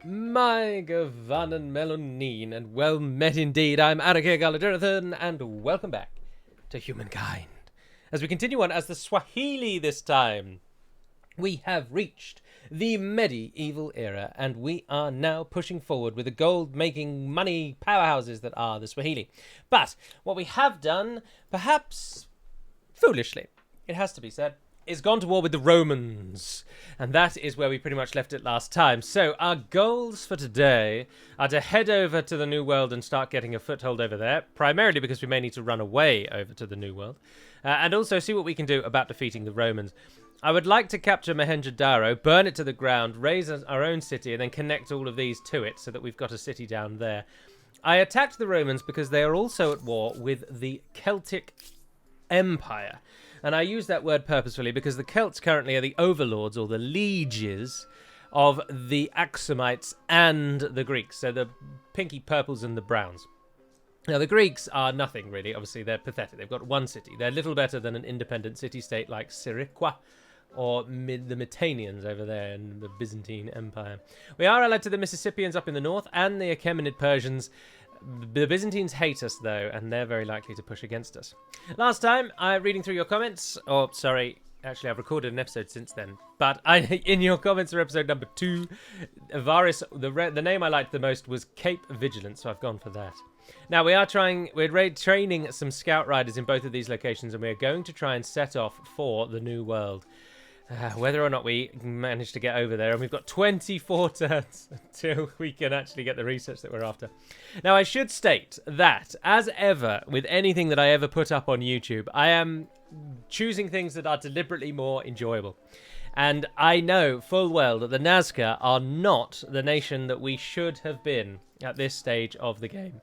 My Gavanan Melonine, and well met indeed. I'm Arake Galaderathan, and welcome back to Humankind. As we continue on as the Swahili this time, we have reached the medieval era, and we are now pushing forward with the gold-making money powerhouses that are the Swahili. But what we have done, perhaps foolishly, it has to be said, is gone to war with the Romans. And that is where we pretty much left it last time. So our goals for today are to head over to the New World and start getting a foothold over there, primarily because we may need to run away over to the New World, and also see what we can do about defeating the Romans. I would like to capture Mohenjo-Daro, burn it to the ground, raise our own city, and then connect all of these to it so that we've got a city down there. I attacked the Romans because they are also at war with the Celtic Empire. And I use that word purposefully because the Celts currently are the overlords or the lieges of the Axumites and the Greeks. So the pinky purples and the browns. Now, the Greeks are nothing, really. Obviously, they're pathetic. They've got one city. They're little better than an independent city-state like Siriqua or the Mitannians over there in the Byzantine Empire. We are allied to the Mississippians up in the north and the Achaemenid Persians. The Byzantines hate us, though, and they're very likely to push against us. Last time, reading through your comments, actually, I've recorded an episode since then, but in your comments for episode number 2, Avaris, the name I liked the most was Cape Vigilant, so I've gone for that. Now, we're training some scout riders in both of these locations, and we're going to try and set off for the New World. Whether or not we manage to get over there, and we've got 24 turns until we can actually get the research that we're after. Now, I should state that, as ever, with anything that I ever put up on YouTube, I am choosing things that are deliberately more enjoyable. And I know full well that the Nazca are not the nation that we should have been at this stage of the game.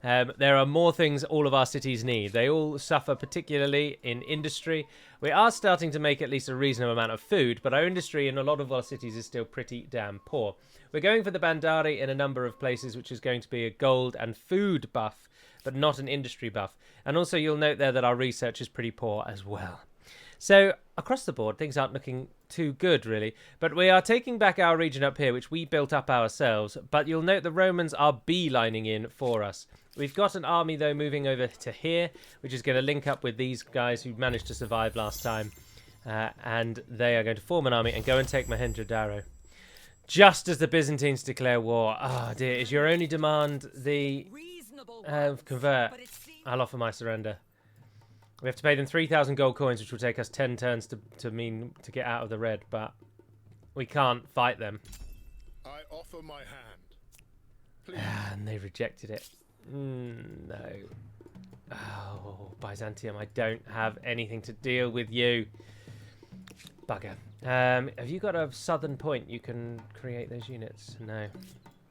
There are more things all of our cities need. They all suffer, particularly in industry. We are starting to make at least a reasonable amount of food, but our industry in a lot of our cities is still pretty damn poor. We're going for the Bandari in a number of places, which is going to be a gold and food buff, but not an industry buff. And also you'll note there that our research is pretty poor as well. So across the board, things aren't looking too good, really. But we are taking back our region up here, which we built up ourselves. But you'll note the Romans are beelining in for us. We've got an army, though, moving over to here, which is going to link up with these guys who managed to survive last time. And they are going to form an army and go and take Mohenjo-Daro. Just as the Byzantines declare war. Oh, dear. Is your only demand the convert? I'll offer my surrender. We have to pay them 3,000 gold coins, which will take us 10 turns to get out of the red, but we can't fight them. I offer my hand. Please. And they rejected it. No. Oh, Byzantium, I don't have anything to deal with you. Bugger. Have you got a southern point you can create those units? No.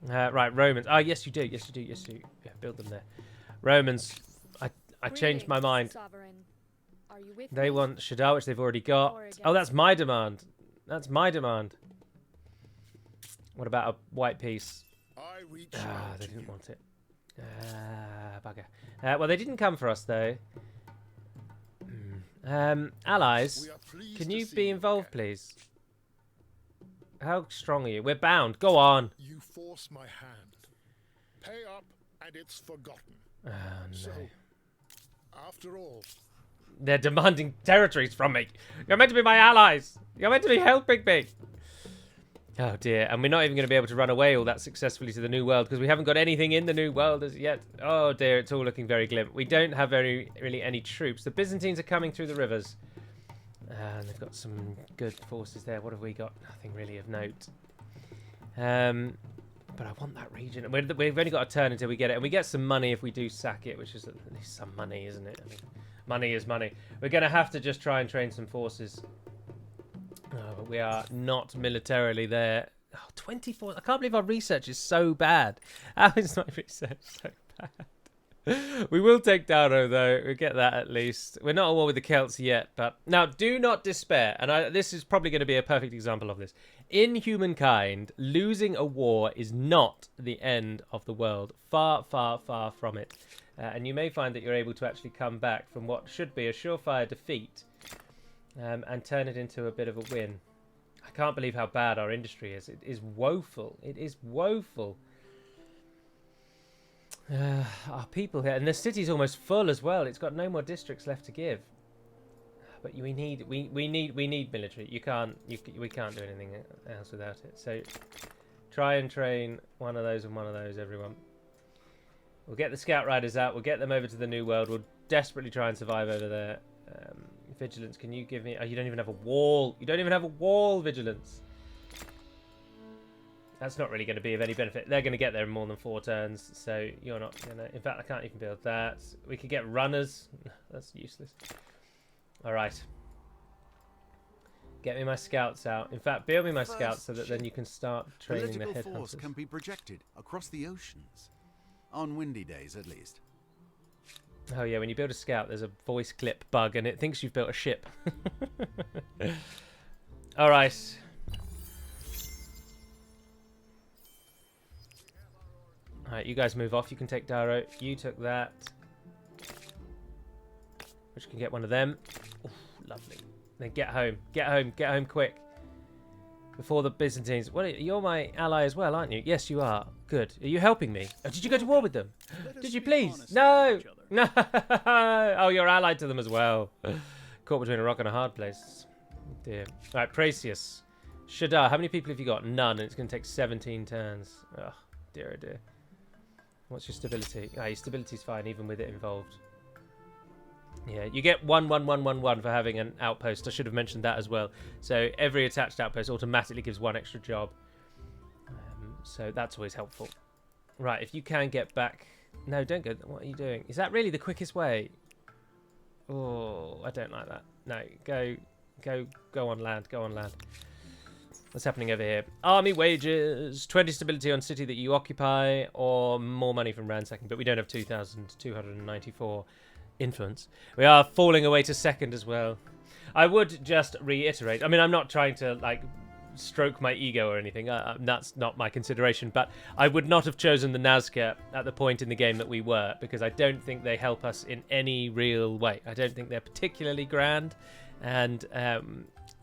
Right, Romans. Oh, yes, you do. Yes, you do. Yes, you do. Yeah, build them there. Romans. I changed my mind. Are you with They me? want Shadar, which they've already got. Oh, that's my demand. That's my demand. What about a white piece? They didn't want it. Bugger. Well, they didn't come for us, though. Allies, can you be involved, please? How strong are you? We're bound. Go on. You force my hand. Pay up, and it's forgotten. Oh, no. So, after all, They're demanding territories from me. You're meant to be my allies. You're meant to be helping me. Oh, dear. And we're not even going to be able to run away all that successfully to the New World because we haven't got anything in the New World as yet. Oh, dear. It's all looking very glim. We don't have really any troops. The Byzantines are coming through the rivers. And they've got some good forces there. What have we got? Nothing really of note. But I want that region. We've only got a turn until we get it. And we get some money if we do sack it, which is at least some money, isn't it? I mean, money is money. We're going to have to just try and train some forces. Oh, but we are not militarily there. Oh, 24. I can't believe our research is so bad. How is my research so bad? We will take Daro, though. We'll get that at least. We're not at war with the Celts yet. But now, do not despair. And this is probably going to be a perfect example of this. In Humankind, losing a war is not the end of the world. Far, far, far from it. And you may find that you're able to actually come back from what should be a surefire defeat and turn it into a bit of a win. I can't believe how bad our industry is. It is woeful. It is woeful. Our people here, and the city's almost full as well. It's got no more districts left to give. But we need military. We can't do anything else without it. So try and train one of those and one of those, everyone. We'll get the scout riders out. We'll get them over to the New World. We'll desperately try and survive over there. Vigilance, can you give me... Oh, you don't even have a wall. You don't even have a wall, Vigilance. That's not really going to be of any benefit. They're going to get there in more than 4 turns, so you're not going to... In fact, I can't even build that. We could get runners. That's useless. All right. Get me my scouts out. In fact, build me my scouts so that then you can start training the headhunters. Force can be projected across the oceans. On windy days, at least. Oh yeah, when you build a scout, there's a voice clip bug, and it thinks you've built a ship. All right. All right, you guys move off. You can take Daro. You took that. Which can get one of them. Oof, lovely. Then get home. Get home. Get home quick. Before the Byzantines. Well, you're my ally as well, aren't you? Yes, you are. Good. Are you helping me? Oh, did you go to war with them? Did you please? No. No. Oh, you're allied to them as well. Caught between a rock and a hard place. Oh, dear. All right, Praesius. Shadar, how many people have you got? None, and it's going to take 17 turns. Oh, dear, oh dear. What's your stability? Ah, your stability's fine, even with it involved. Yeah, you get 1-1-1-1-1 for having an outpost. I should have mentioned that as well. So every attached outpost automatically gives 1 extra job. So that's always helpful. Right, if you can get back... No, don't go... What are you doing? Is that really the quickest way? Oh, I don't like that. No, go on land. Go on land. What's happening over here? Army wages, 20 stability on city that you occupy, or more money from ransacking. But we don't have 2,294 influence. We are falling away to second as well. I would just reiterate. I mean, I'm not trying to like stroke my ego or anything. That's not my consideration. But I would not have chosen the Nazca at the point in the game that we were, because I don't think they help us in any real way. I don't think they're particularly grand, and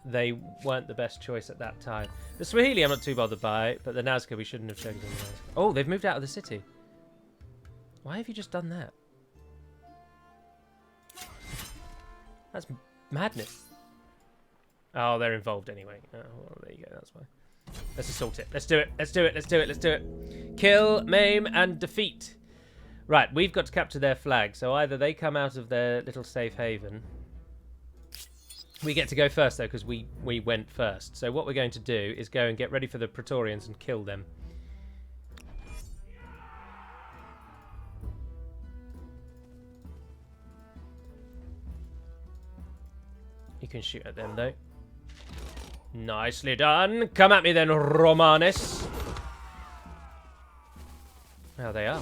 they weren't the best choice at that time. The Swahili I'm not too bothered by, but the Nazca we shouldn't have chosen. Oh, they've moved out of the city. Why have you just done that? That's madness. Oh, they're involved anyway. Oh, well, there you go. That's fine. Let's assault it. Let's do it. Let's do it. Let's do it. Let's do it. Kill, maim, and defeat. Right, we've got to capture their flag. So either they come out of their little safe haven. We get to go first, though, because we went first. So what we're going to do is go and get ready for the Praetorians and kill them. You can shoot at them, though. Nicely done. Come at me, then, Romanus. Oh, they are.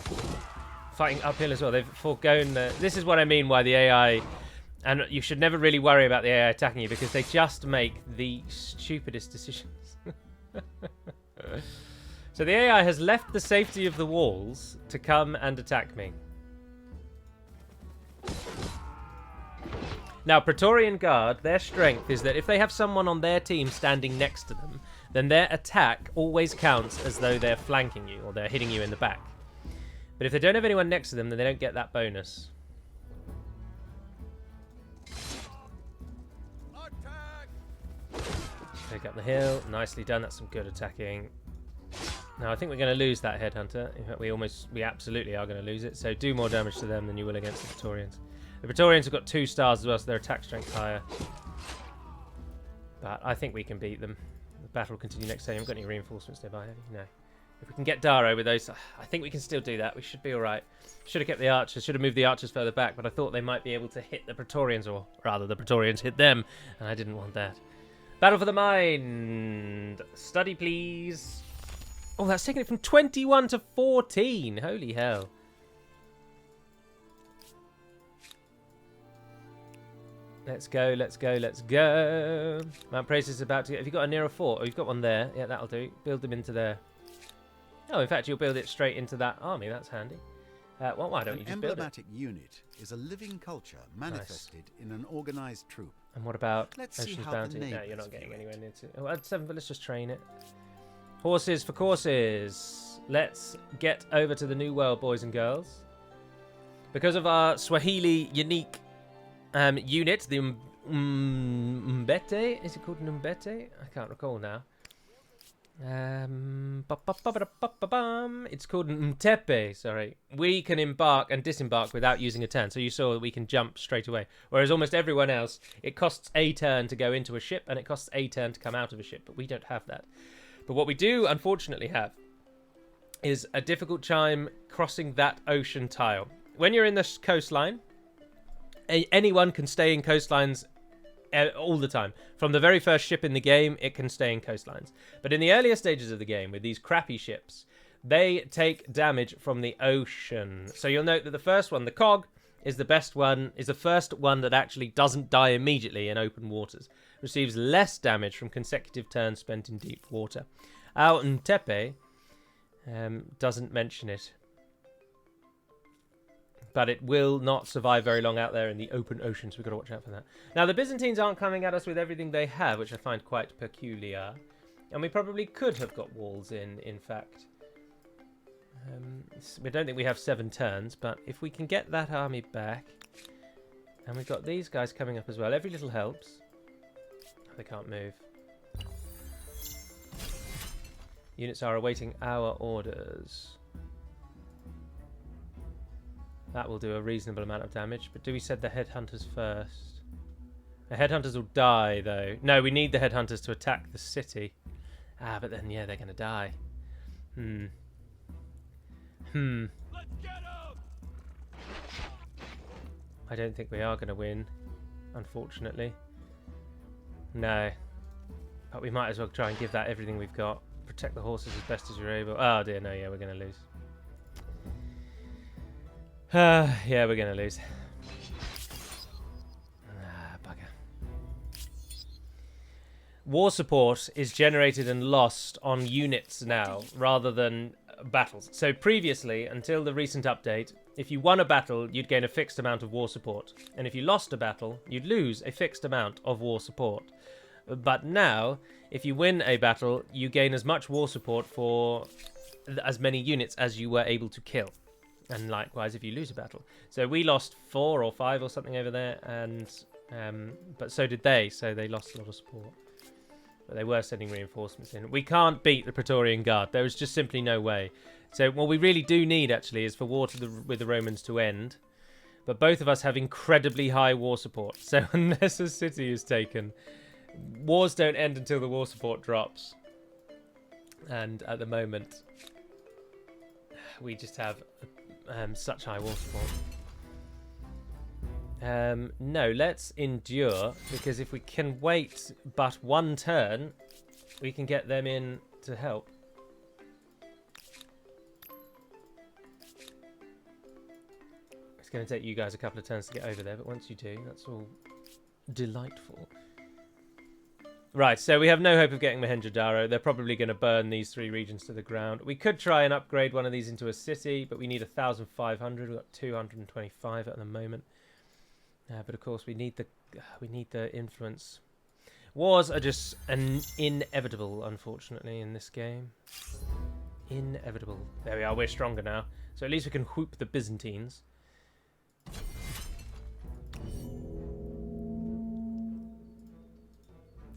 Fighting uphill as well. They've foregone the... This is what I mean why the AI... And you should never really worry about the AI attacking you, because they just make the stupidest decisions. So the AI has left the safety of the walls to come and attack me. Now, Praetorian Guard, their strength is that if they have someone on their team standing next to them, then their attack always counts as though they're flanking you or they're hitting you in the back. But if they don't have anyone next to them, then they don't get that bonus. Take up the hill. Nicely done. That's some good attacking. Now, I think we're going to lose that headhunter. In fact, we absolutely are going to lose it. So do more damage to them than you will against the Praetorians. The Praetorians have got 2 stars as well, so their attack strength higher. But I think we can beat them. The battle will continue next turn. You haven't got any reinforcements nearby, have you? No. If we can get Daro with those, I think we can still do that. We should be all right. Should have kept the archers. Should have moved the archers further back, but I thought they might be able to hit the Praetorians, or rather the Praetorians hit them, and I didn't want that. Battle for the Mind. Study, please. Oh, that's taking it from 21 to 14. Holy hell. Let's go, let's go, let's go. Mount Praise is about to get... Have you got a nearer fort? Oh, you've got one there. Yeah, that'll do. Build them into there. Oh, in fact, you'll build it straight into that army. That's handy. Well, why don't you just build it? An emblematic unit is a living culture manifested in an organized troop. And what about Let's see Ocean's how the Bounty? No, neighbours you're not view getting it. anywhere near to. Oh, at 7, but let's just train it. Horses for courses. Let's get over to the New World, boys and girls. Because of our Swahili unique unit, the Mbete. Is it called Mbete? I can't recall now. It's called Mtepe, sorry. We can embark and disembark without using a turn. So you saw that we can jump straight away. Whereas almost everyone else, it costs a turn to go into a ship and it costs a turn to come out of a ship. But we don't have that. But what we do, unfortunately, have is a difficult time crossing that ocean tile. When you're in the coastline, anyone can stay in coastlines all the time. From the very first ship in the game, it can stay in coastlines. But in the earlier stages of the game, with these crappy ships, they take damage from the ocean. So you'll note that the first one, the cog, is the best one, is the first one that actually doesn't die immediately in open waters. Receives less damage from consecutive turns spent in deep water. Ao Ntepe doesn't mention it. But it will not survive very long out there in the open ocean, so we've got to watch out for that. Now, the Byzantines aren't coming at us with everything they have, which I find quite peculiar. And we probably could have got walls in fact. We don't think we have 7 turns, but if we can get that army back... And we've got these guys coming up as well. Every little helps. They can't move. Units are awaiting our orders. That will do a reasonable amount of damage. But do we send the headhunters first? The headhunters will die, though. No, we need the headhunters to attack the city. Ah, but then, yeah, they're going to die. Let's get 'em! I don't think we are going to win, unfortunately. No. But we might as well try and give that everything we've got. Protect the horses as best as you're able. Oh, dear, no, yeah, we're going to lose. Yeah, we're going to lose. Bugger. War support is generated and lost on units now, rather than battles. So previously, until the recent update, if you won a battle, you'd gain a fixed amount of war support. And if you lost a battle, you'd lose a fixed amount of war support. But now, if you win a battle, you gain as much war support for as many units as you were able to kill. And likewise, if you lose a battle. So we lost 4 or 5 or something over there, and but so did they. So they lost a lot of support. But they were sending reinforcements in. We can't beat the Praetorian Guard. There is just simply no way. So what we really do need, actually, is for war with the Romans to end. But both of us have incredibly high war support. So unless a city is taken, wars don't end until the war support drops. And at the moment, we just have such high war support. No, let's endure, because if we can wait but 1 turn, we can get them in to help. It's going to take you guys a couple of turns to get over there, but once you do, that's all delightful. Right, so we have no hope of getting Mohenjo-Daro. They're probably going to burn these 3 regions to the ground. We could try and upgrade one of these into a city, but we need 1,500. We've got 225 at the moment. But of course, we need the influence. Wars are just inevitable, unfortunately, in this game. Inevitable. There we are. We're stronger now, so at least we can whoop the Byzantines.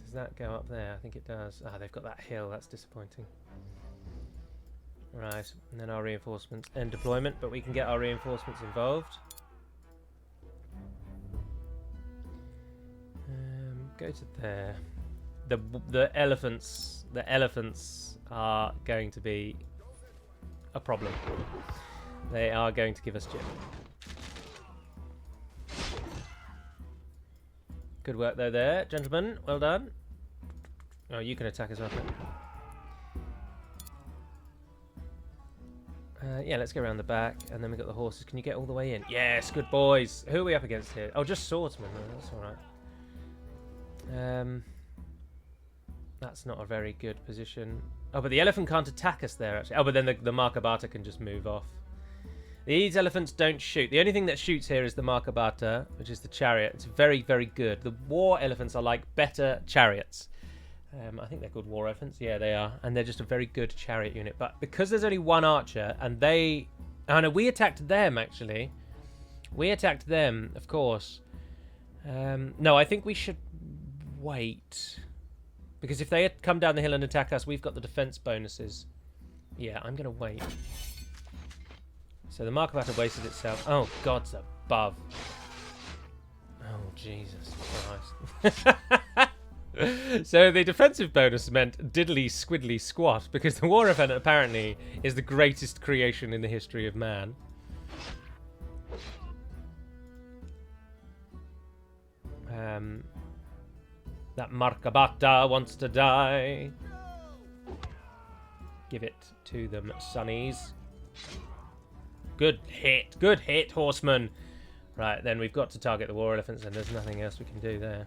Does that go up there? I think it does. Ah, they've got that hill. That's disappointing. Right, and then our reinforcements and deployment, but we can get our reinforcements involved. Go to there. The elephants are going to be a problem. They are going to give us jip. Good work though there, gentlemen. Well done. Oh, you can attack as well. Yeah, let's go around the back, and then we've got the horses. Can you get all the way in? Yes, good boys. Who are we up against here? Oh, just swordsmen. Oh, that's all right. That's not a very good position. Oh, but the elephant can't attack us there, actually. Oh, but then the Markabata can just move off. These elephants don't shoot. The only thing that shoots here is the Markabata, which is the chariot. It's very, very good. The war elephants are like better chariots. I think they're called war elephants. Yeah, they are. And they're just a very good chariot unit. But because there's only one archer, and they... Oh, no, we attacked them, actually. We attacked them, of course. No, I think we should wait. Because if they had come down the hill and attack us, we've got the defense bonuses. Yeah, I'm going to wait. So the Markabata wasted itself. Oh, God's above. Oh, Jesus Christ. So the defensive bonus meant diddly squiddly squat, because the war event apparently is the greatest creation in the history of man. That Markabata wants to die. Give it to them, sonnies. Good hit, horseman. Right, then we've got to target the war elephants, and there's nothing else we can do there.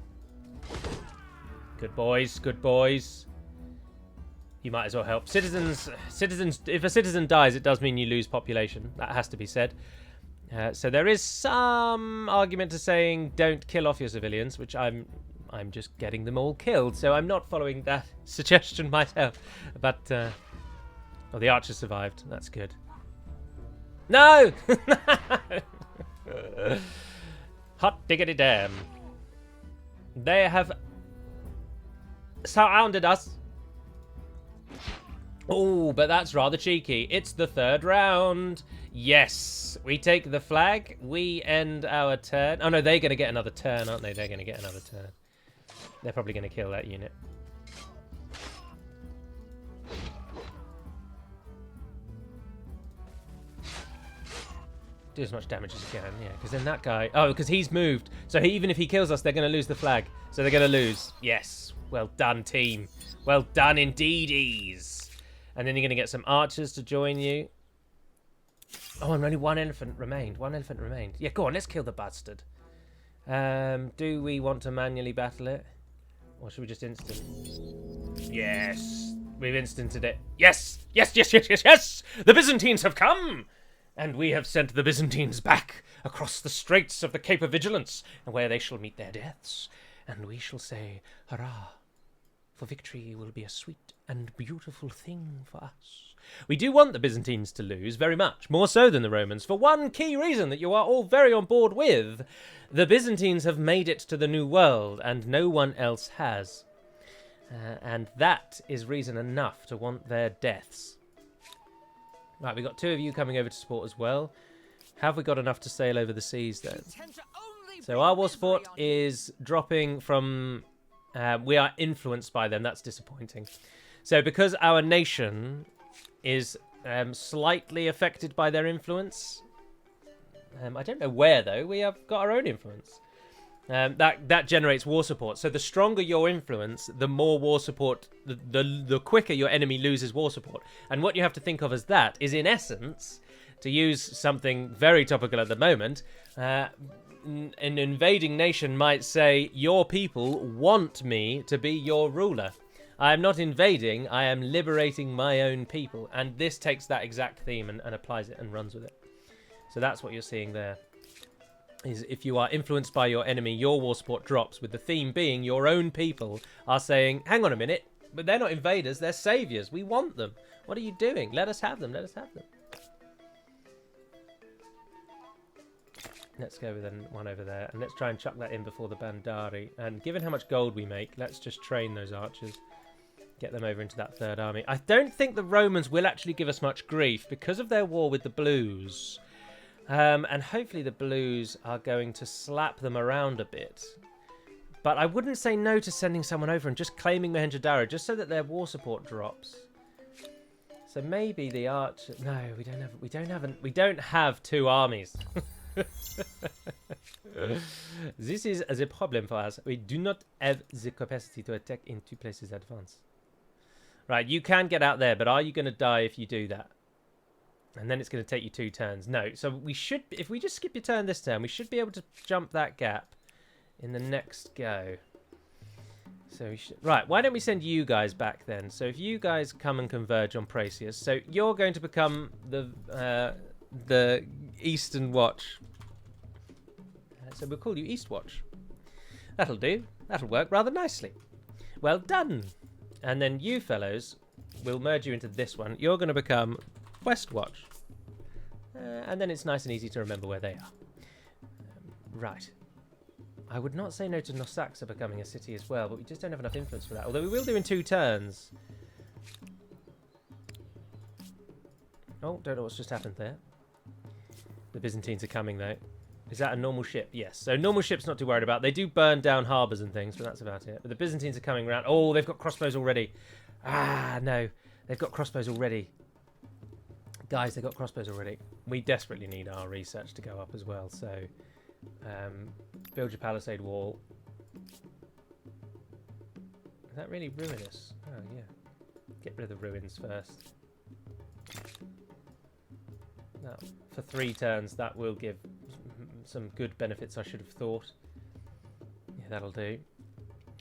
Good boys, good boys. You might as well help. Citizens, if a citizen dies, it does mean you lose population. That has to be said. So there is some argument to saying don't kill off your civilians, which I'm just getting them all killed, so I'm not following that suggestion myself. But, oh, the archer survived. That's good. No! Hot diggity damn. They have surrounded us. Oh, but that's rather cheeky. It's the third round. Yes. We take the flag. We end our turn. Oh, no, they're going to get another turn, aren't they? They're going to get another turn. They're probably going to kill that unit. Do as much damage as you can, yeah. Because then that guy... Oh, because he's moved. So even if he kills us, they're going to lose the flag. So they're going to lose. Yes. Well done, team. Well done, indeedies. And then you're going to get some archers to join you. Oh, and only one elephant remained. One elephant remained. Yeah, go on. Let's kill the bastard. Do we want to manually battle it? Or should we just instant? Yes. We've instanted it. Yes! Yes, yes, yes, yes, yes! The Byzantines have come! And we have sent the Byzantines back across the straits of the Cape of Vigilance, where they shall meet their deaths. And we shall say, hurrah, for victory will be a sweet and beautiful thing for us. We do want the Byzantines to lose, very much, more so than the Romans, for one key reason that you are all very on board with. The Byzantines have made it to the New World, and no one else has. And that is reason enough to want their deaths. Right, we've got two of you coming over to support as well. Have we got enough to sail over the seas, then? So our war support is dropping from... we are influenced by them. That's disappointing. So because our nation is slightly affected by their influence... I don't know where, though. We have got our own influence. That generates war support. So the stronger your influence, the more war support, the quicker your enemy loses war support. And what you have to think of as that is, in essence, to use something very topical at the moment, an invading nation might say, your people want me to be your ruler. I am not invading, I am liberating my own people. And this takes that exact theme and applies it and runs with it. So that's what you're seeing there. Is if you are influenced by your enemy, your war support drops, with the theme being your own people are saying, hang on a minute, but they're not invaders, they're saviors. We want them. What are you doing? Let us have them. Let us have them. Let's go with one over there, and let's try and chuck that in before the Bandari. And given how much gold we make, let's just train those archers. Get them over into that third army. I don't think the Romans will actually give us much grief because of their war with the Blues. And hopefully the Blues are going to slap them around a bit. But I wouldn't say no to sending someone over and just claiming Mohenjo-Daro, just so that their war support drops. So maybe the archer... No, we don't have two armies. This is the problem for us. We do not have the capacity to attack in two places at once. Right, you can get out there, but are you going to die if you do that? And then it's going to take you 2 turns. No, so we should, if we just skip your turn this turn, we should be able to jump that gap in the next go. So we should, right, why don't we send you guys back then? So if you guys come and converge on Praesius, so you're going to become the the Eastern Watch. So we'll call you Eastwatch. That'll do. That'll work rather nicely. Well done. And then you fellows, we'll merge you into this one. You're going to become Westwatch. And then it's nice and easy to remember where they are. Right. I would not say no to Nazca becoming a city as well, but we just don't have enough influence for that. Although we will do in 2 turns. Oh, don't know what's just happened there. The Byzantines are coming, though. Is that a normal ship? Yes. So normal ships not too worried about. They do burn down harbours and things, but that's about it. But the Byzantines are coming around. Oh, they've got crossbows already. Ah, no. They've got crossbows already. Guys, they've got crossbows already. We desperately need our research to go up as well. So, build your palisade wall. Is that really ruinous? Oh, yeah. Get rid of the ruins first. Now, for 3 turns, that will give some good benefits, I should have thought. Yeah, that'll do.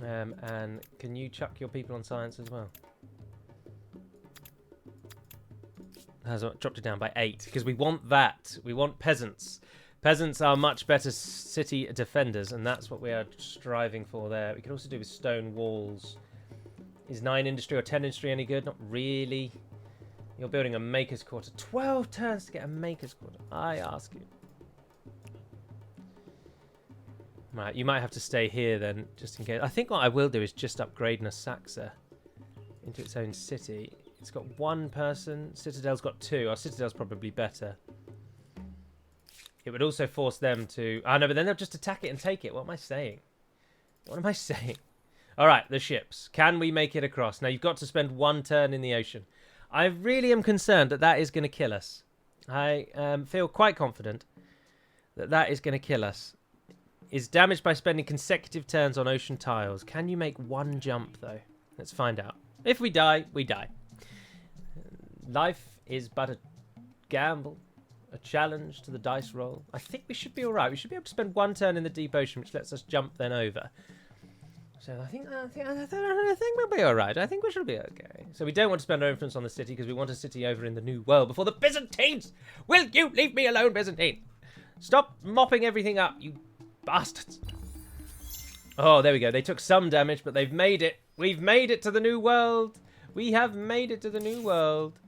And can you chuck your people on science as well? Has dropped it down by 8 because we want that. We want peasants. Peasants are much better city defenders, and that's what we are striving for there. We could also do with stone walls. Is 9 industry or 10 industry any good? Not really. You're building a maker's quarter. 12 turns to get a maker's quarter. I ask you. Right, you might have to stay here then, just in case. I think what I will do is just upgrade Nazca into its own city. It's got 1 person. Citadel's got 2. Our Citadel's probably better. It would also force them to... Oh, no, but then they'll just attack it and take it. What am I saying? What am I saying? All right, the ships. Can we make it across? Now, you've got to spend 1 turn in the ocean. I really am concerned that that is going to kill us. I feel quite confident that that is going to kill us. Is damaged by spending consecutive turns on ocean tiles. Can you make 1 jump, though? Let's find out. If we die, we die. Life is but a gamble, a challenge to the dice roll. I think we should be all right. We should be able to spend 1 turn in the deep ocean, which lets us jump then over. So I think we'll be all right. I think we should be okay. So we don't want to spend our influence on the city because we want a city over in the New World before the Byzantines. Will you leave me alone, Byzantine? Stop mopping everything up, you bastards. Oh, there we go. They took some damage, but they've made it. We've made it to the New World. We have made it to the New World.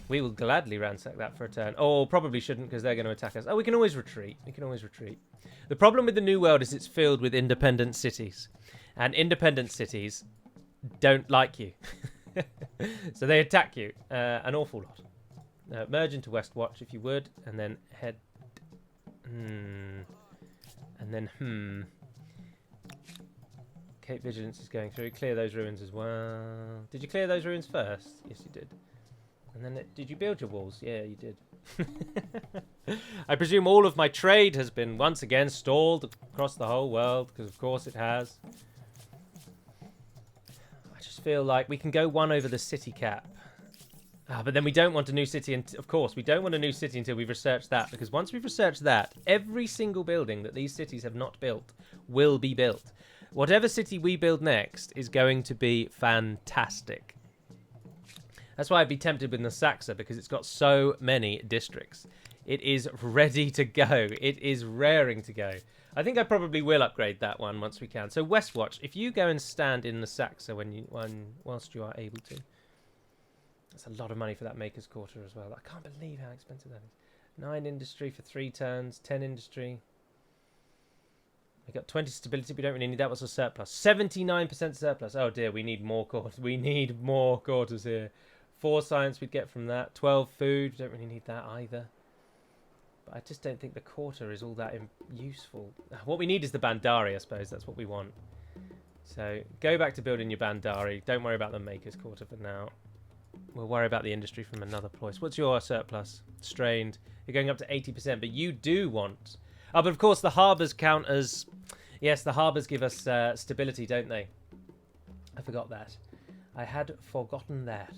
We will gladly ransack that for a turn. Oh, probably shouldn't because they're going to attack us. Oh, we can always retreat. We can always retreat. The problem with the New World is it's filled with independent cities. And independent cities don't like you. So they attack you an awful lot. Merge into Westwatch if you would. And then head... And then Cape Vigilance is going through. Clear those ruins as well. Did you clear those ruins first? Yes, you did. And then did you build your walls? Yeah, you did. I presume all of my trade has been once again stalled across the whole world, because of course it has. I just feel like we can go 1 over the city cap. But then we don't want a new city, and of course we don't want a new city until we've researched that, because once we've researched that, every single building that these cities have not built will be built. Whatever city we build next is going to be fantastic. That's why I'd be tempted with Nazca, because it's got so many districts. It is ready to go. It is raring to go. I think I probably will upgrade that one once we can. So Westwatch, if you go and stand in Nazca whilst you are able to. That's a lot of money for that Maker's Quarter as well. I can't believe how expensive that is. 9 industry for 3 turns. 10 industry. We got 20 stability. We don't really need that. What's a surplus? 79% surplus. Oh dear, we need more quarters. We need more quarters here. 4 science we'd get from that. 12 food. We don't really need that either. But I just don't think the quarter is all that useful. What we need is the Bandari, I suppose. That's what we want. So go back to building your Bandari. Don't worry about the Maker's Quarter for now. We'll worry about the industry from another place. What's your surplus? Strained. You're going up to 80%, but you do want... Oh, but of course the harbours count as... Yes, the harbours give us stability, don't they? I forgot that. I had forgotten that.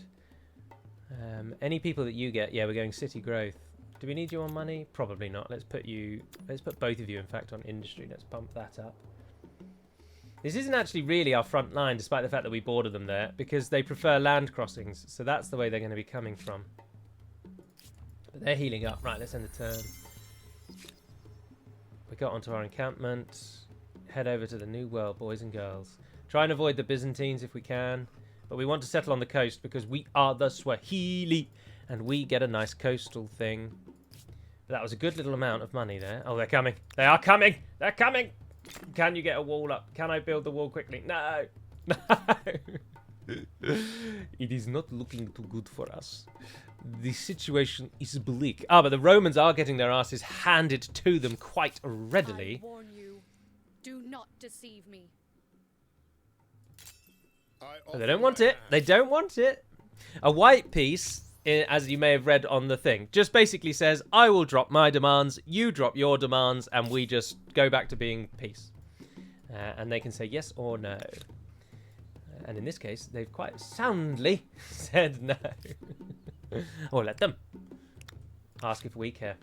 Any people that you get... Yeah, we're going city growth. Do we need you on money? Probably not. Let's put both of you, in fact, on industry. Let's bump that up. This isn't actually really our front line, despite the fact that we border them there, because they prefer land crossings. So that's the way they're going to be coming from. But they're healing up. Right, let's end the turn. We got onto our encampment. Head over to the New World, boys and girls. Try and avoid the Byzantines if we can. But we want to settle on the coast because we are the Swahili. And we get a nice coastal thing. But that was a good little amount of money there. Oh, they're coming. They are coming. They're coming. Can you get a wall up? Can I build the wall quickly? No. No. It is not looking too good for us. The situation is bleak. Ah, but the Romans are getting their asses handed to them quite readily. I warn you, do not deceive me. Oh, they don't want it. They don't want it. A white piece, as you may have read on the thing, just basically says, I will drop my demands, you drop your demands, and we just go back to being peace. And they can say yes or no. And in this case, they've quite soundly said no. Or let them. Ask if we care.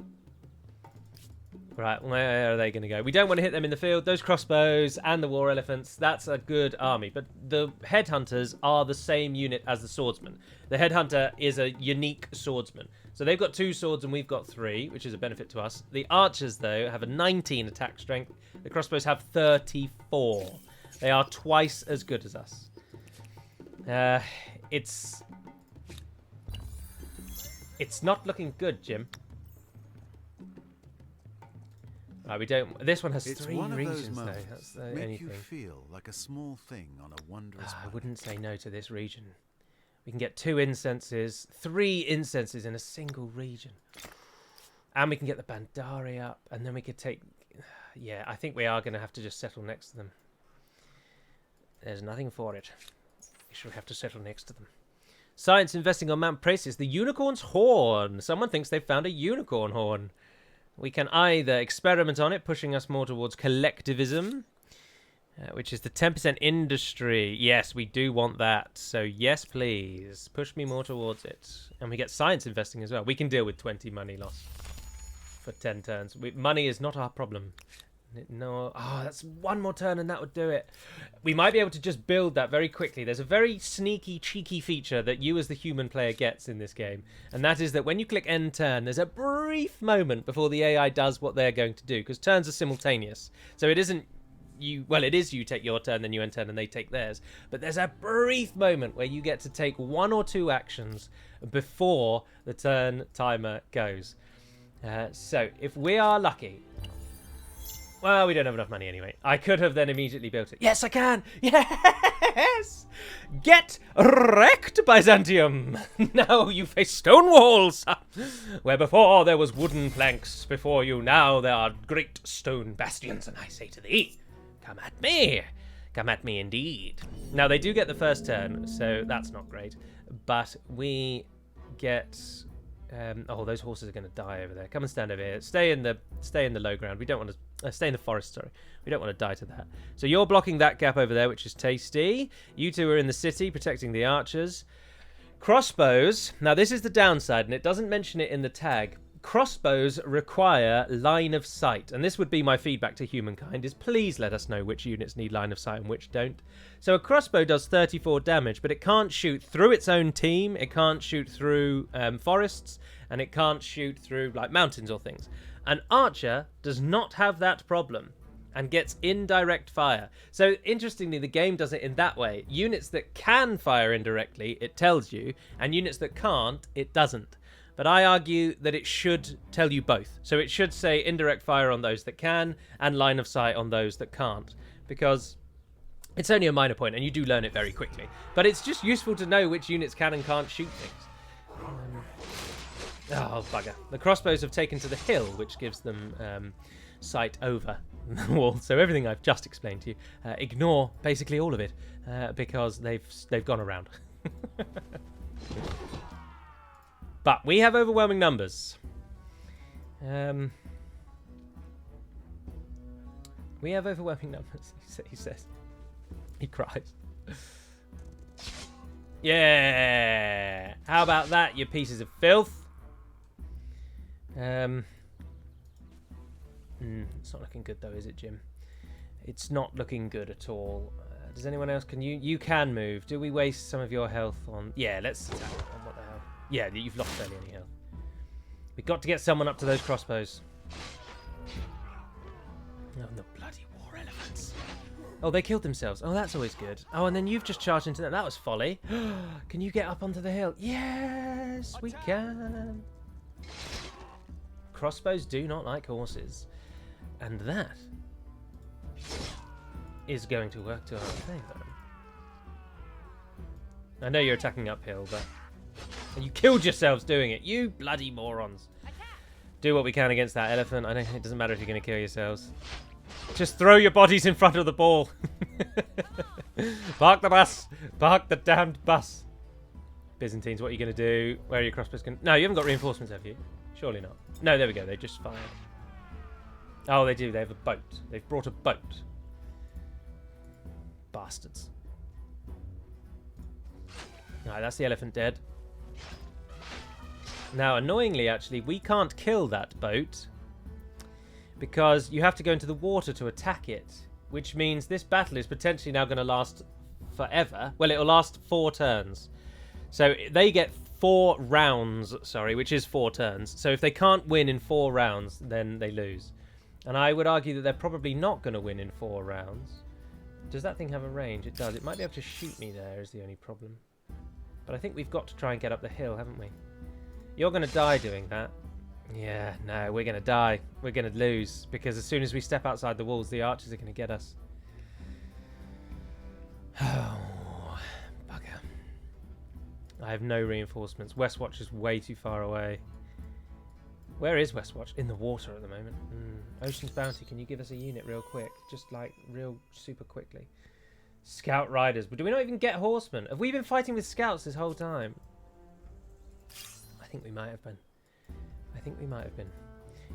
Right, where are they going to go? We don't want to hit them in the field. Those crossbows and the war elephants, that's a good army. But the headhunters are the same unit as the swordsman. The headhunter is a unique swordsman. So they've got 2 swords and we've got 3, which is a benefit to us. The archers, though, have a 19 attack strength. The crossbows have 34. They are twice as good as us. It's not looking good, Jim. Right, we don't. This one has 3 regions, though. That's the only make you thing. feel like a small thing on a wondrous I planet. wouldn't say no to this region. We can get 2 incenses, 3 incenses in a single region, and we can get the Bandari up, and then we could take. Yeah, I think we are going to have to just settle next to them. There's nothing for it. We should have to settle next to them. Science investing on Mount Praesis. The unicorn's horn. Someone thinks they've found a unicorn horn. We can either experiment on it, pushing us more towards collectivism, which is the 10% industry. Yes, we do want that. So yes, please. Push me more towards it. And we get science investing as well. We can deal with 20 money loss for 10 turns. Money is not our problem. No, that's 1 more turn and that would do it. We might be able to just build that very quickly. There's a very sneaky, cheeky feature that you as the human player gets in this game, and that is that when you click end turn, there's a brief moment before the AI does what they're going to do, because turns are simultaneous. So it isn't you, well, it is you take your turn, then you end turn, and they take theirs. But there's a brief moment where you get to take 1 or 2 actions before the turn timer goes. So if we are lucky... Well, we don't have enough money anyway. I could have then immediately built it. Yes, I can! Yes! Get wrecked, Byzantium! Now you face stone walls! Where before there was wooden planks before you, now there are great stone bastions, and I say to thee, come at me! Come at me indeed. Now, they do get the first turn, so that's not great. But we get... oh, those horses are going to die over there. Come and stand over here. Stay in the low ground. We don't want to stay in the forest. Sorry, we don't want to die to that. So you're blocking that gap over there, which is tasty. You 2 are in the city protecting the archers. Crossbows. Now this is the downside, and it doesn't mention it in the tag. Crossbows require line of sight, and this would be my feedback to Humankind: is please let us know which units need line of sight and which don't. So a crossbow does 34 damage, but it can't shoot through its own team, it can't shoot through forests, and it can't shoot through like mountains or things. An archer does not have that problem and gets indirect fire. So interestingly, the game does it in that way. Units that can fire indirectly, it tells you, and units that can't, it doesn't. But I argue that it should tell you both. So it should say indirect fire on those that can and line of sight on those that can't. Because it's only a minor point and you do learn it very quickly. But it's just useful to know which units can and can't shoot things. Oh, bugger. The crossbows have taken to the hill, which gives them sight over the wall. So everything I've just explained to you, ignore basically all of it because they've gone around. But we have overwhelming numbers. We have overwhelming numbers, he says. He cries. Yeah! How about that, you pieces of filth? It's not looking good though, is it, Jim? It's not looking good at all. Does anyone else... You can move. Do we waste some of your health on... Yeah, let's attack on what the hell. Yeah, you've lost barely any health. We got to get someone up to those crossbows. Oh, the bloody war elephants. Oh, they killed themselves. Oh, that's always good. Oh, and then you've just charged into them. That was folly. Can you get up onto the hill? Yes, we can. Crossbows do not like horses. And that is going to work to our favour. I know you're attacking uphill, but you killed yourselves doing it. You bloody morons. Do what we can against that elephant. It doesn't matter if you're going to kill yourselves. Just throw your bodies in front of the ball. Park the bus. Park the damned bus. Byzantines, what are you going to do? Where are your crossbows going? No, you haven't got reinforcements, have you? Surely not. No, there we go. They just fired. Oh, they do. They have a boat. They've brought a boat. Bastards. Alright, that's the elephant dead. Now, annoyingly, actually, we can't kill that boat because you have to go into the water to attack it, which means this battle is potentially now going to last forever. Well, it'll last 4 turns. So they get 4 rounds, sorry, which is 4 turns. So if they can't win in 4 rounds, then they lose. And I would argue that they're probably not going to win in 4 rounds. Does that thing have a range? It does. It might be able to shoot me there is the only problem. But I think we've got to try and get up the hill, haven't we? You're going to die doing that. Yeah, no, we're going to die. We're going to lose. Because as soon as we step outside the walls, the archers are going to get us. Oh, bugger. I have no reinforcements. Westwatch is way too far away. Where is Westwatch? In the water at the moment. Ocean's Bounty, can you give us a unit real quick? Just like real super quickly. Scout riders. But do we not even get horsemen? Have we been fighting with scouts this whole time? I think we might have been. I think we might have been.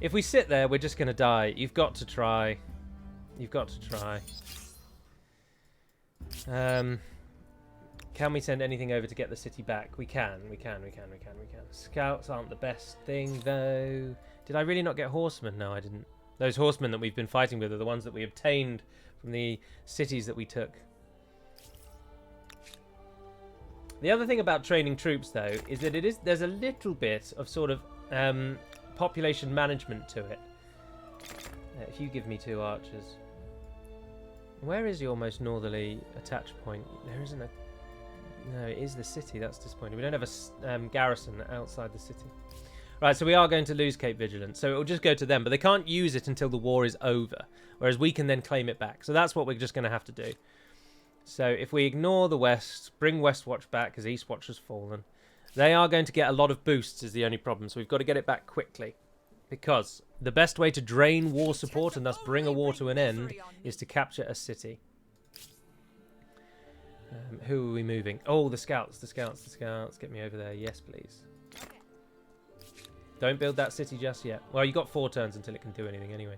If we sit there, we're just going to die. You've got to try. You've got to try. Can we send anything over to get the city back? We can. We can. Scouts aren't the best thing, though. Did I really not get horsemen? No, I didn't. Those horsemen that we've been fighting with are the ones that we obtained from the cities that we took. The other thing about training troops, though, is that there's a little bit of sort of population management to it. If you give me 2 archers. Where is your most northerly attach point? There isn't a... No, it is the city. That's disappointing. We don't have a garrison outside the city. Right, so we are going to lose Cape Vigilance. So it will just go to them, but they can't use it until the war is over, whereas we can then claim it back. So that's what we're just going to have to do. So if we ignore the west, bring Westwatch back because Eastwatch has fallen, they are going to get a lot of boosts is the only problem. So we've got to get it back quickly because the best way to drain war support and thus bring a war to an end is to capture a city. Who are we moving? Oh, the scouts. Get me over there. Yes, please. Don't build that city just yet. Well, you got 4 turns until it can do anything anyway.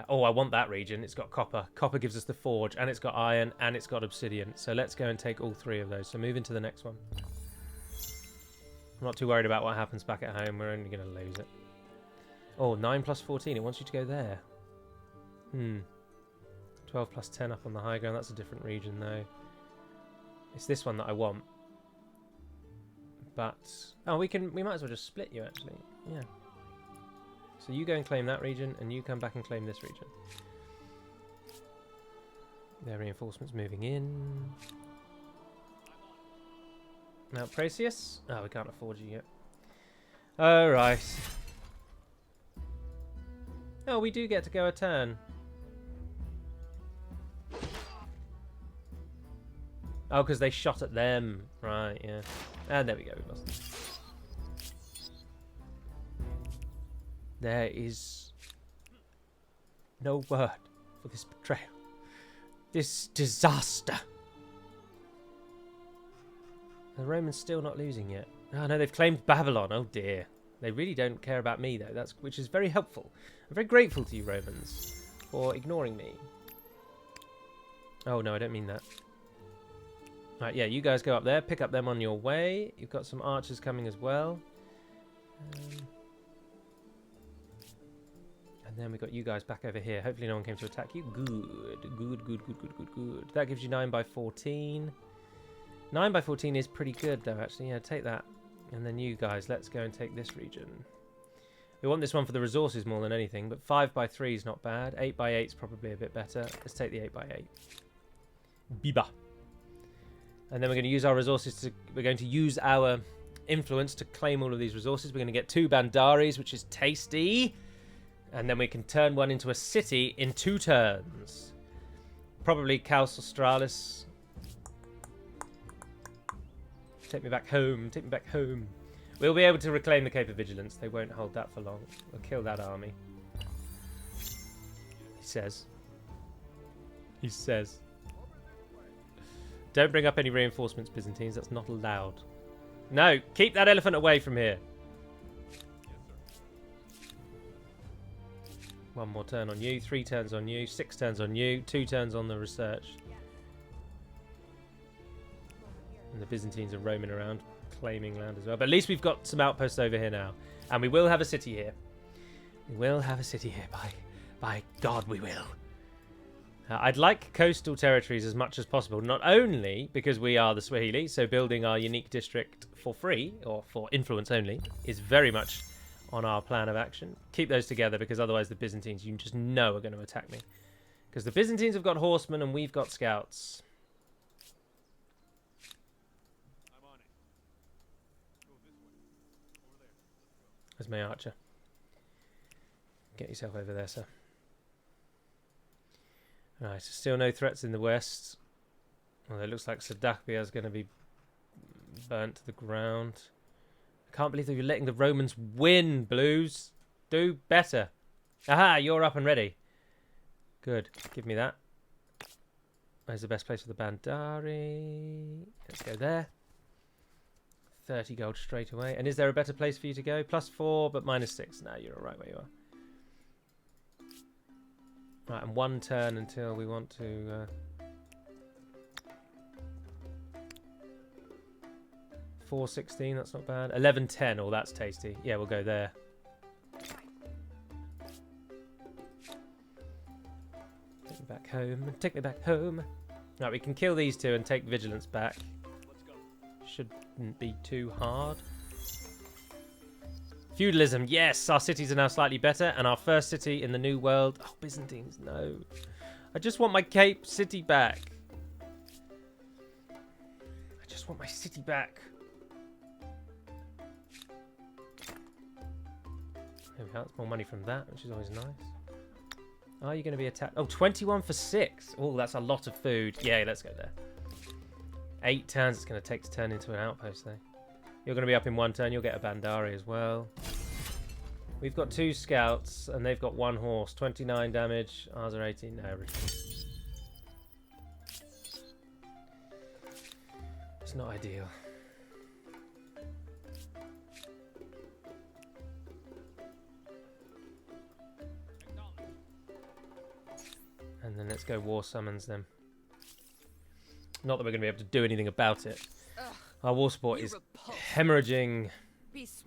Oh, I want that region. It's got copper. Copper gives us the forge, and it's got iron, and it's got obsidian. So let's go and take all 3 of those. So move into the next one. I'm not too worried about what happens back at home. We're only going to lose it. Oh, 9 plus 14. It wants you to go there. 12 plus 10 up on the high ground. That's a different region, though. It's this one that I want. But... Oh, we might as well just split you, actually. Yeah. So you go and claim that region, and you come back and claim this region. Their reinforcements moving in. Now, Praesius? Oh, we can't afford you yet. Alright. Oh, we do get to go a turn. Oh, because they shot at them. Right, yeah. And there we go, we lost them. There is no word for this betrayal. This disaster. The Romans still not losing yet. Oh no, they've claimed Babylon. Oh dear. They really don't care about me though, which is very helpful. I'm very grateful to you, Romans, for ignoring me. Oh no, I don't mean that. Right, yeah, you guys go up there, pick up them on your way. You've got some archers coming as well. And then we've got you guys back over here. Hopefully no one came to attack you. Good. That gives you 9 by 14. 9 by 14 is pretty good though, actually. Yeah, take that. And then you guys, let's go and take this region. We want this one for the resources more than anything, but 5x3 is not bad. 8x8 is probably a bit better. Let's take the 8x8. Biba. And then we're going to use our resources to... We're going to use our influence to claim all of these resources. We're going to get 2 Bandaris, which is tasty. And then we can turn one into a city in 2 turns. Probably Caos Australis. Take me back home. Take me back home. We'll be able to reclaim the Cape of Vigilance. They won't hold that for long. We'll kill that army. He says. He says. Don't bring up any reinforcements, Byzantines. That's not allowed. No, keep that elephant away from here. One more turn on you. 3 turns on you. 6 turns on you. 2 turns on the research. And the Byzantines are roaming around, claiming land as well. But at least we've got some outposts over here now. And we will have a city here. We will have a city here. By God, we will. I'd like coastal territories as much as possible. Not only because we are the Swahili, so building our unique district for free, or for influence only, is very much on our plan of action. Keep those together, because otherwise the Byzantines, you just know, are going to attack me. Because the Byzantines have got horsemen and we've got scouts. There's my archer. Get yourself over there, sir. Right, still no threats in the west. Well, it looks like Sadakbia is going to be burnt to the ground. I can't believe that you're letting the Romans win, Blues. Do better. Aha, you're up and ready. Good. Give me that. Where's the best place for the Bandari? Let's go there. 30 gold straight away. And is there a better place for you to go? +4, but -6. No, you're all right where you are. Right, and 1 turn until we want to... 416, that's not bad. 1110, oh, that's tasty. Yeah, we'll go there. Take me back home. Take me back home. Right, we can kill these 2 and take Vigilance back. Shouldn't be too hard. Feudalism, yes, our cities are now slightly better, and our first city in the New World. Oh, Byzantines, no. I just want my Cape city back. I just want my city back. There we go, that's more money from that, which is always nice. Are you going to be attacked? Oh, 21 for 6. Oh, that's a lot of food. Yeah, let's go there. 8 turns it's going to take to turn into an outpost, though. You're going to be up in 1 turn. You'll get a Bandari as well. We've got 2 scouts, and they've got 1 horse. 29 damage. Ours are 18. No, it's not ideal. And then let's go war summons them. Not that we're going to be able to do anything about it. Our war support is hemorrhaging.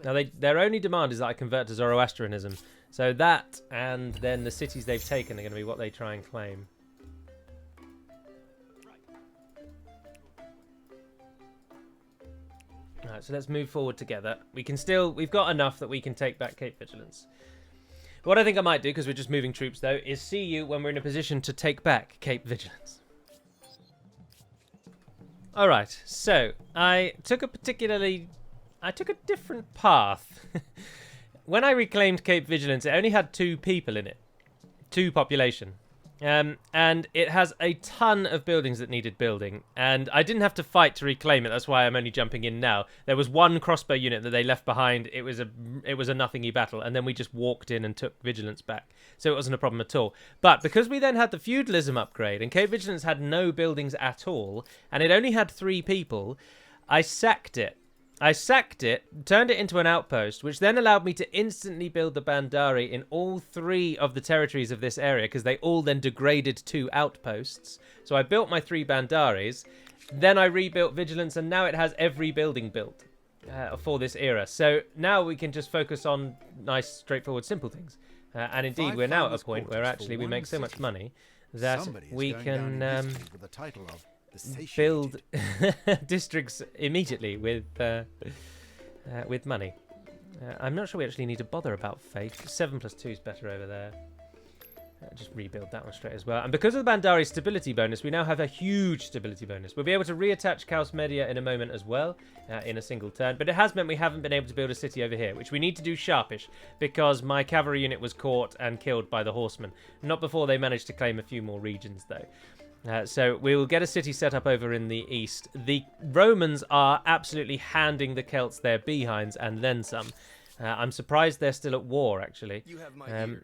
Now, their only demand is that I convert to Zoroastrianism. So that, and then the cities they've taken are going to be what they try and claim. Alright, so let's move forward together. We've got enough that we can take back Cape Vigilance. What I think I might do, because we're just moving troops though, is see you when we're in a position to take back Cape Vigilance. Alright, so I took a different path. When I reclaimed Cape Vigilance, it only had 2 people in it. 2 population. And it has a ton of buildings that needed building. And I didn't have to fight to reclaim it. That's why I'm only jumping in now. There was 1 crossbow unit that they left behind. It was a nothingy battle. And then we just walked in and took Vigilance back. So it wasn't a problem at all. But because we then had the feudalism upgrade, and Cape Vigilance had no buildings at all, and it only had 3 people, I sacked it. Turned it into an outpost, which then allowed me to instantly build the Bandari in all 3 of the territories of this area, because they all then degraded to outposts. So I built my 3 Bandaris, then I rebuilt Vigilance, and now it has every building built for this era. So now we can just focus on nice, straightforward, simple things. And indeed, we're now at a point where actually we make so much money that we can build districts immediately with with money. I'm not sure we actually need to bother about faith. 7 + 2 is better over there. Just rebuild that one straight as well. And because of the Bandari stability bonus, we now have a huge stability bonus. We'll be able to reattach Chaos Media in a moment as well, in a single turn. But it has meant we haven't been able to build a city over here, which we need to do sharpish, because my cavalry unit was caught and killed by the horsemen. Not before they managed to claim a few more regions, though. So we will get a city set up over in the east. The Romans are absolutely handing the Celts their behinds and then some. I'm surprised they're still at war, actually.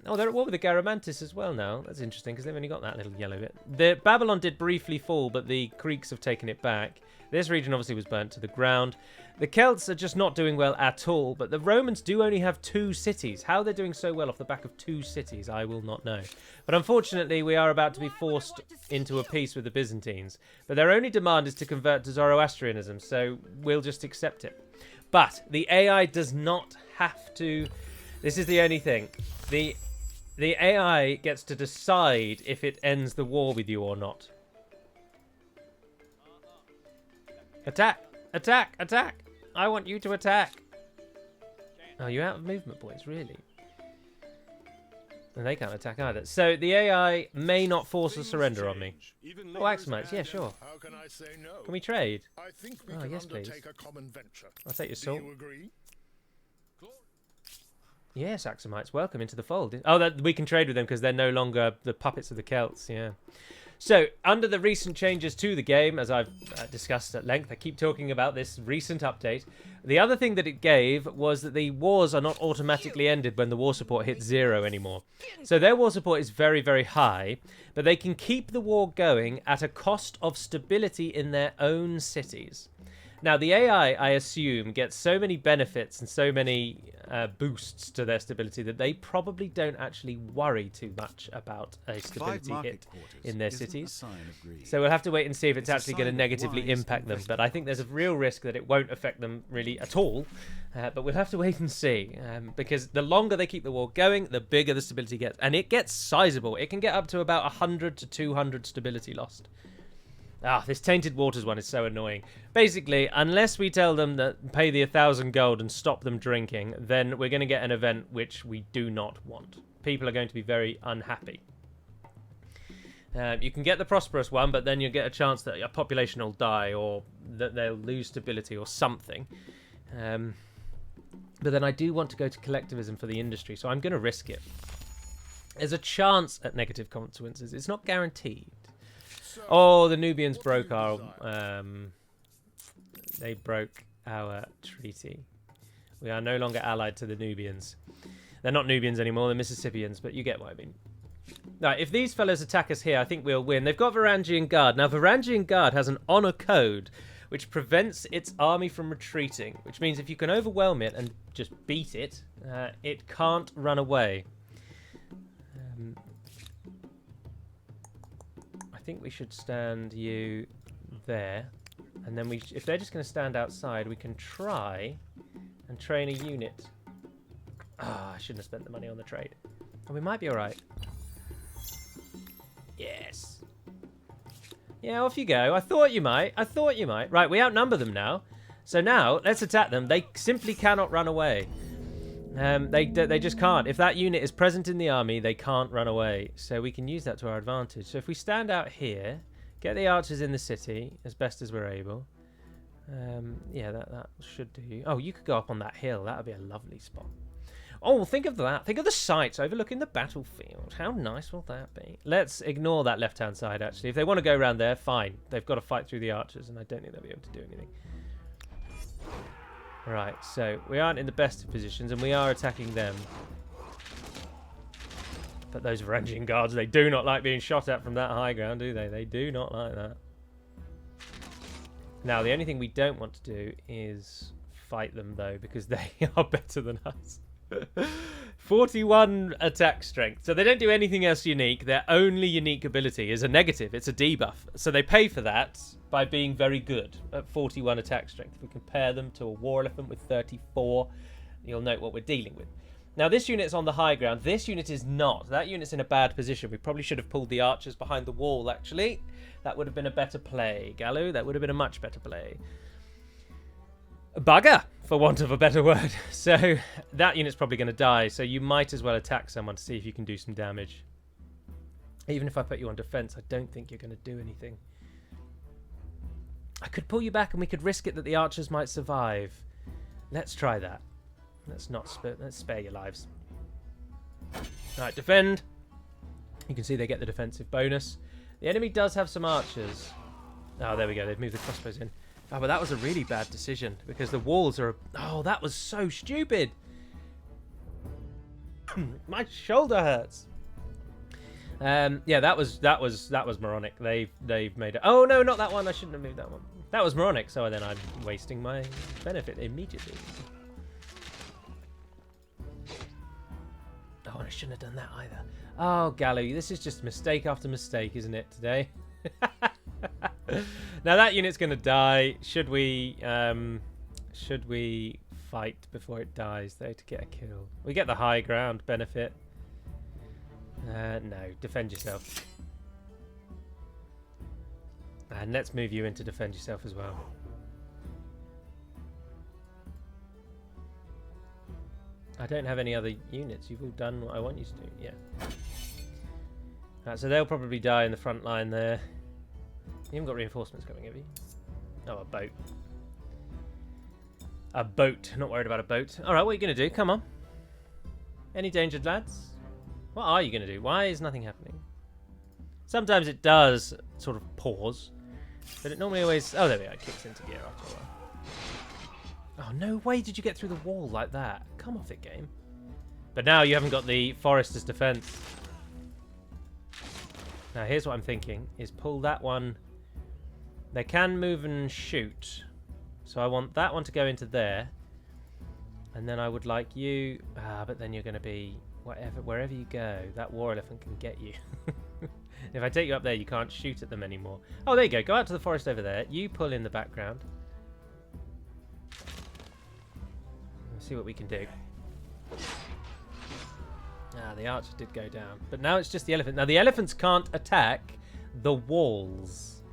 Oh, they're at war with the Garamantis as well now. That's interesting, because they've only got that little yellow bit. The Babylon did briefly fall, but the Greeks have taken it back. This region obviously was burnt to the ground. The Celts are just not doing well at all, but the Romans do only have 2 cities. How they're doing so well off the back of 2 cities, I will not know. But unfortunately, we are about to be forced into a peace with the Byzantines. But their only demand is to convert to Zoroastrianism, so we'll just accept it. But the AI does not have to... This is the only thing. The AI gets to decide if it ends the war with you or not. Attack! Attack! Attack! I want you to attack! Oh, you're out of movement, boys, really? And they can't attack either. So the AI may not force a surrender on me. Oh, Axamites, yeah, sure. How can I say no? Can we trade? I think we Oh, can yes, please. undertake a common venture. I'll take your Do salt. you agree? Yes, Axamites, welcome into the fold. Oh, that we can trade with them because they're no longer the puppets of the Celts, yeah. So, under the recent changes to the game, as I've discussed at length, I keep talking about this recent update. The other thing that it gave was that the wars are not automatically ended when the war support hits 0 anymore. So their war support is very, very high, but they can keep the war going at a cost of stability in their own cities. Now, the AI, I assume, gets so many benefits and so many boosts to their stability that they probably don't actually worry too much about a stability hit in their cities. So we'll have to wait and see if it's actually going to negatively impact them. But I think there's a real risk that it won't affect them really at all. But we'll have to wait and see. Because the longer they keep the war going, the bigger the stability gets. And it gets sizable. It can get up to about 100 to 200 stability lost. Ah, this Tainted Waters one is so annoying. Basically, unless we tell them that pay the 1,000 gold and stop them drinking, then we're going to get an event which we do not want. People are going to be very unhappy. You can get the Prosperous one, but then you'll get a chance that a population will die or that they'll lose stability or something. But then I do want to go to collectivism for the industry, so I'm going to risk it. There's a chance at negative consequences. It's not guaranteed. Oh, the Nubians broke our... they broke our treaty. We are no longer allied to the Nubians. They're not Nubians anymore, they're Mississippians, but you get what I mean. Right, if these fellows attack us here, I think we'll win. They've got Varangian Guard. Now, Varangian Guard has an honor code which prevents its army from retreating, which means if you can overwhelm it and just beat it, it can't run away. I think we should stand you there, and then if they're just going to stand outside, we can try and train a unit. Ah, I shouldn't have spent the money on the trade. Oh, we might be all right. Yes. Yeah, off you go. I thought you might. I thought you might. Right, we outnumber them now. So now, let's attack them. They simply cannot run away. They just can't. If that unit is present in the army, they can't run away. So we can use that to our advantage. So if we stand out here, get the archers in the city as best as we're able. Yeah, that should do. Oh, you could go up on that hill. That would be a lovely spot. Oh, think of that. Think of the sights overlooking the battlefield. How nice will that be? Let's ignore that left-hand side, actually. If they want to go around there, fine. They've got to fight through the archers, and I don't think they'll be able to do anything. Right, so we aren't in the best of positions, and we are attacking them. But those Varangian guards, they do not like being shot at from that high ground, do they? They do not like that. Now, the only thing we don't want to do is fight them, though, because they are better than us. 41 attack strength. So they don't do anything else unique. Their only unique ability is a negative. It's a debuff. So they pay for that by being very good at 41 attack strength. If we compare them to a war elephant with 34, you'll note what we're dealing with. Now, this unit's on the high ground. This unit is not. That unit's in a bad position. We probably should have pulled the archers behind the wall, actually. That would have been a better play, Galu. That would have been a much better play. bugger, for want of a better word. So that unit's probably going to die, so you might as well attack someone to see if you can do some damage. Even if I put you on defense, I don't think you're going to do anything. I could pull you back and we could risk it that the archers might survive. Let's try that. Let's spare your lives. Alright, defend. You can see they get the defensive bonus. The enemy does have some archers. Oh, there we go. They've moved the crossbows in. Oh, but that was a really bad decision because the walls are... Oh, that was so stupid. My shoulder hurts. Yeah, that was moronic. They've made it. Oh no, not that one. I shouldn't have moved that one. That was moronic. So then I'm wasting my benefit immediately. Oh, and I shouldn't have done that either. Oh, Gallo, this is just mistake after mistake, isn't it, today? Now that unit's going to die. Should we fight before it dies, though, to get a kill? We get the high ground benefit. No, defend yourself. And let's move you in to defend yourself as well. I don't have any other units. You've all done what I want you to do. Yeah. Right, so they'll probably die in the front line there. You haven't got reinforcements coming, have you? Oh, a boat. A boat. Not worried about a boat. Alright, what are you going to do? Come on. Any endangered lads? What are you going to do? Why is nothing happening? Sometimes it does sort of pause. But it normally always... Oh, there we go. It kicks into gear after a while. Oh, no way did you get through the wall like that. Come off it, game. But now you haven't got the forester's defense. Now, here's what I'm thinking. Is pull that one... They can move and shoot. So I want that one to go into there. And then I would like you... but then you're going to be... Wherever you go, that war elephant can get you. If I take you up there, you can't shoot at them anymore. Oh, there you go. Go out to the forest over there. You pull in the background. Let's see what we can do. The archer did go down. But now it's just the elephant. Now, the elephants can't attack the walls.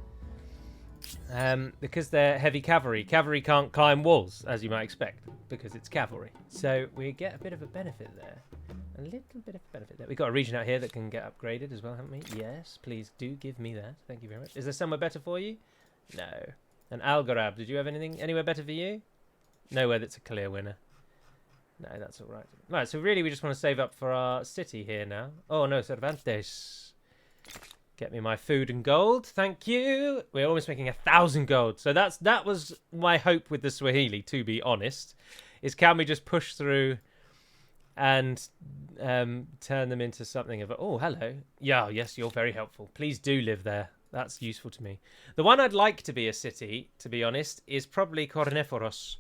Because they're heavy cavalry. Cavalry can't climb walls, as you might expect, because it's cavalry. So we get a bit of a benefit there. A little bit of benefit there. We've got a region out here that can get upgraded as well, haven't we? Yes, please do give me that. Thank you very much. Is there somewhere better for you? No. And Algarab, did you have anything anywhere better for you? Nowhere that's a clear winner. No, that's all right. Right, so really we just want to save up for our city here now. Oh, no, Cervantes. Get me my food and gold. Thank you. We're almost making 1,000 gold. So that was my hope with the Swahili, to be honest, is can we just push through and turn them into something of... Oh, hello. Yeah, yes, you're very helpful. Please do live there. That's useful to me. The one I'd like to be a city, to be honest, is probably Corneforos.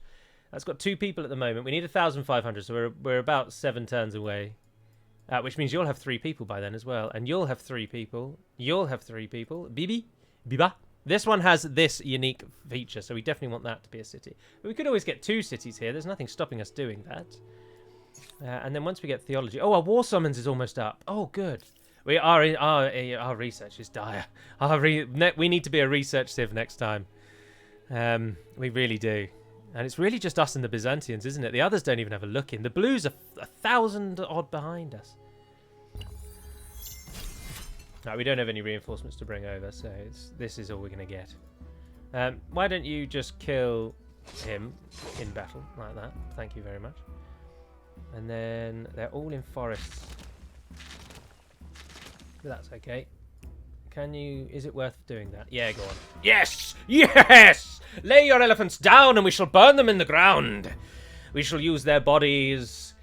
That's got 2 people at the moment. We need 1,500, so we're about 7 turns away. Which means you'll have 3 people by then as well. And you'll have 3 people. You'll have 3 people. Biba. This one has this unique feature, so we definitely want that to be a city. But we could always get 2 cities here. There's nothing stopping us doing that. And then once we get theology... Oh, our war summons is almost up. Oh, good. We are in... Our research is dire. We need to be a research civ next time. We really do. And it's really just us and the Byzantians, isn't it? The others don't even have a look in. The blues are 1,000 odd behind us. No, we don't have any reinforcements to bring over, so this is all we're going to get. Why don't you just kill him in battle, like that? Thank you very much. And then they're all in forests. But that's okay. Can you... Is it worth doing that? Yeah, go on. Yes! Yes! Lay your elephants down and we shall burn them in the ground. We shall use their bodies.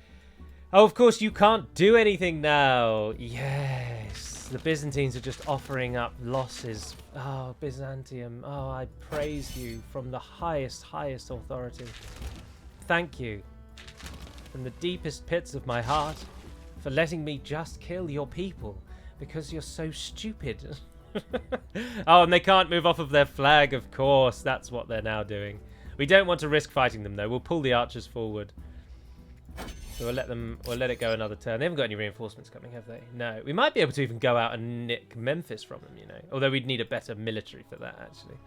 Oh, of course, you can't do anything now. Yes. The Byzantines are just offering up losses. Oh, Byzantium. Oh, I praise you from the highest authority. Thank you. From the deepest pits of my heart for letting me just kill your people. Because you're so stupid. Oh, and they can't move off of their flag, of course. That's what they're now doing. We don't want to risk fighting them, though. We'll pull the archers forward. So we'll let it go another turn. They haven't got any reinforcements coming, have they? No. We might be able to even go out and nick Memphis from them, you know. Although we'd need a better military for that, actually.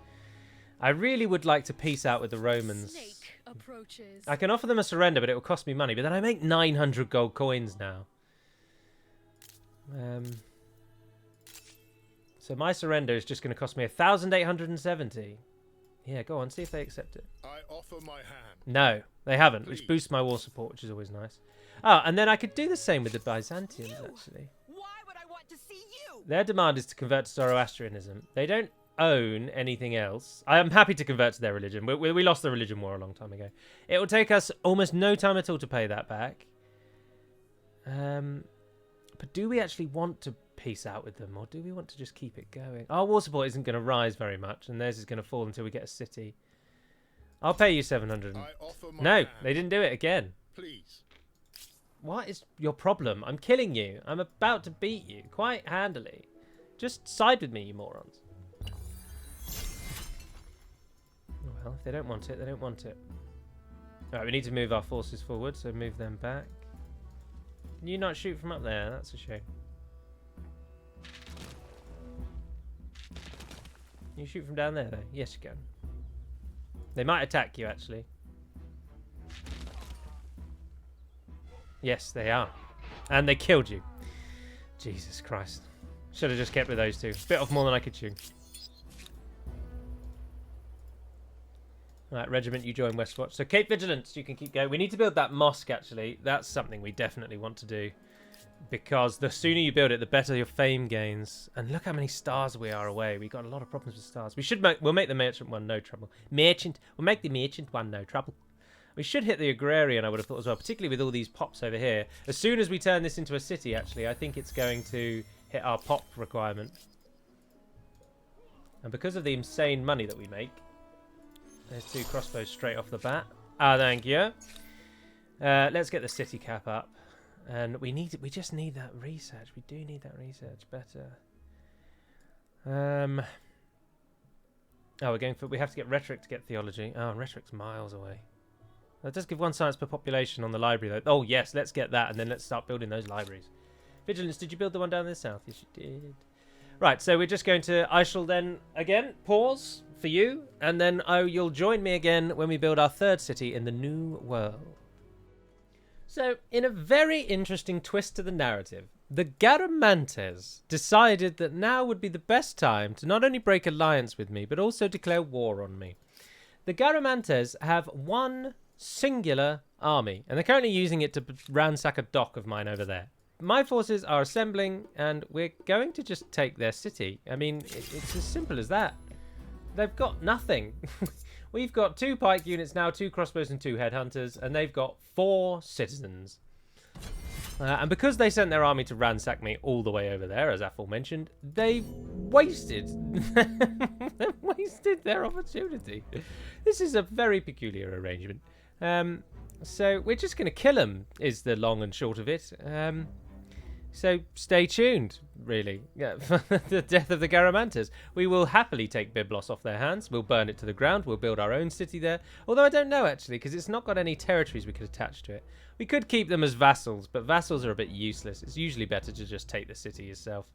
I really would like to peace out with the Romans. Snake approaches. I can offer them a surrender, but it will cost me money. But then I make 900 gold coins now. So my surrender is just going to cost me 1,870. Yeah, go on, see if they accept it. I offer my hand. No, they haven't, which boosts my war support, which is always nice. Oh, and then I could do the same with the Byzantians, actually. Why would I want to see you? Their demand is to convert to Zoroastrianism. They don't own anything else. I am happy to convert to their religion. We lost the religion war a long time ago. It will take us almost no time at all to pay that back. But do we actually want to peace out with them, or do we want to just keep it going? Our war support isn't going to rise very much, and theirs is going to fall until we get a city. I'll pay you 700. I offer my No, hand. they didn't do it again. Please. What is your problem? I'm killing you. I'm about to beat you quite handily. Just side with me, you morons. Well, if they don't want it, they don't want it. Alright, we need to move our forces forward, so move them back. Can you not shoot from up there? That's a shame. Can you shoot from down there, though? Yes, you can. They might attack you, actually. Yes, they are. And they killed you. Jesus Christ. Should have just kept with those two. Bit off more than I could chew. Right, Regiment, you join Westwatch. So Cape Vigilance, you can keep going. We need to build that mosque, actually. That's something we definitely want to do. Because the sooner you build it, the better your fame gains. And look how many stars we are away. We've got a lot of problems with stars. We'll make the merchant one no trouble. We'll make the merchant one no trouble. We should hit the agrarian, I would have thought as well, particularly with all these pops over here. As soon as we turn this into a city, actually, I think it's going to hit our pop requirement. And because of the insane money that we make, there's 2 crossbows straight off the bat. Ah, thank you. Let's get the city cap up. And we just need that research. We do need that research better. We have to get rhetoric to get theology. Oh, rhetoric's miles away. That does give 1 science per population on the library, though. Oh, yes, let's get that, and then let's start building those libraries. Vigilance, did you build the one down the south? Yes, you did. Right, so we're just going to... I shall then, again, pause for you, and then you'll join me again when we build our 3rd city in the New World. So, in a very interesting twist to the narrative, the Garamantes decided that now would be the best time to not only break alliance with me, but also declare war on me. The Garamantes have one singular army, and they're currently using it to ransack a dock of mine over there. My forces are assembling, and we're going to just take their city. I mean, it's as simple as that. They've got nothing. We've got 2 pike units now, 2 crossbows and 2 headhunters, and they've got 4 citizens. And because they sent their army to ransack me all the way over there, as aforementioned, they wasted their opportunity. This is a very peculiar arrangement. So we're just going to kill them, is the long and short of it. So stay tuned, really, for the death of the Garamantes. We will happily take Byblos off their hands. We'll burn it to the ground. We'll build our own city there. Although I don't know, actually, because it's not got any territories we could attach to it. We could keep them as vassals, but vassals are a bit useless. It's usually better to just take the city yourself.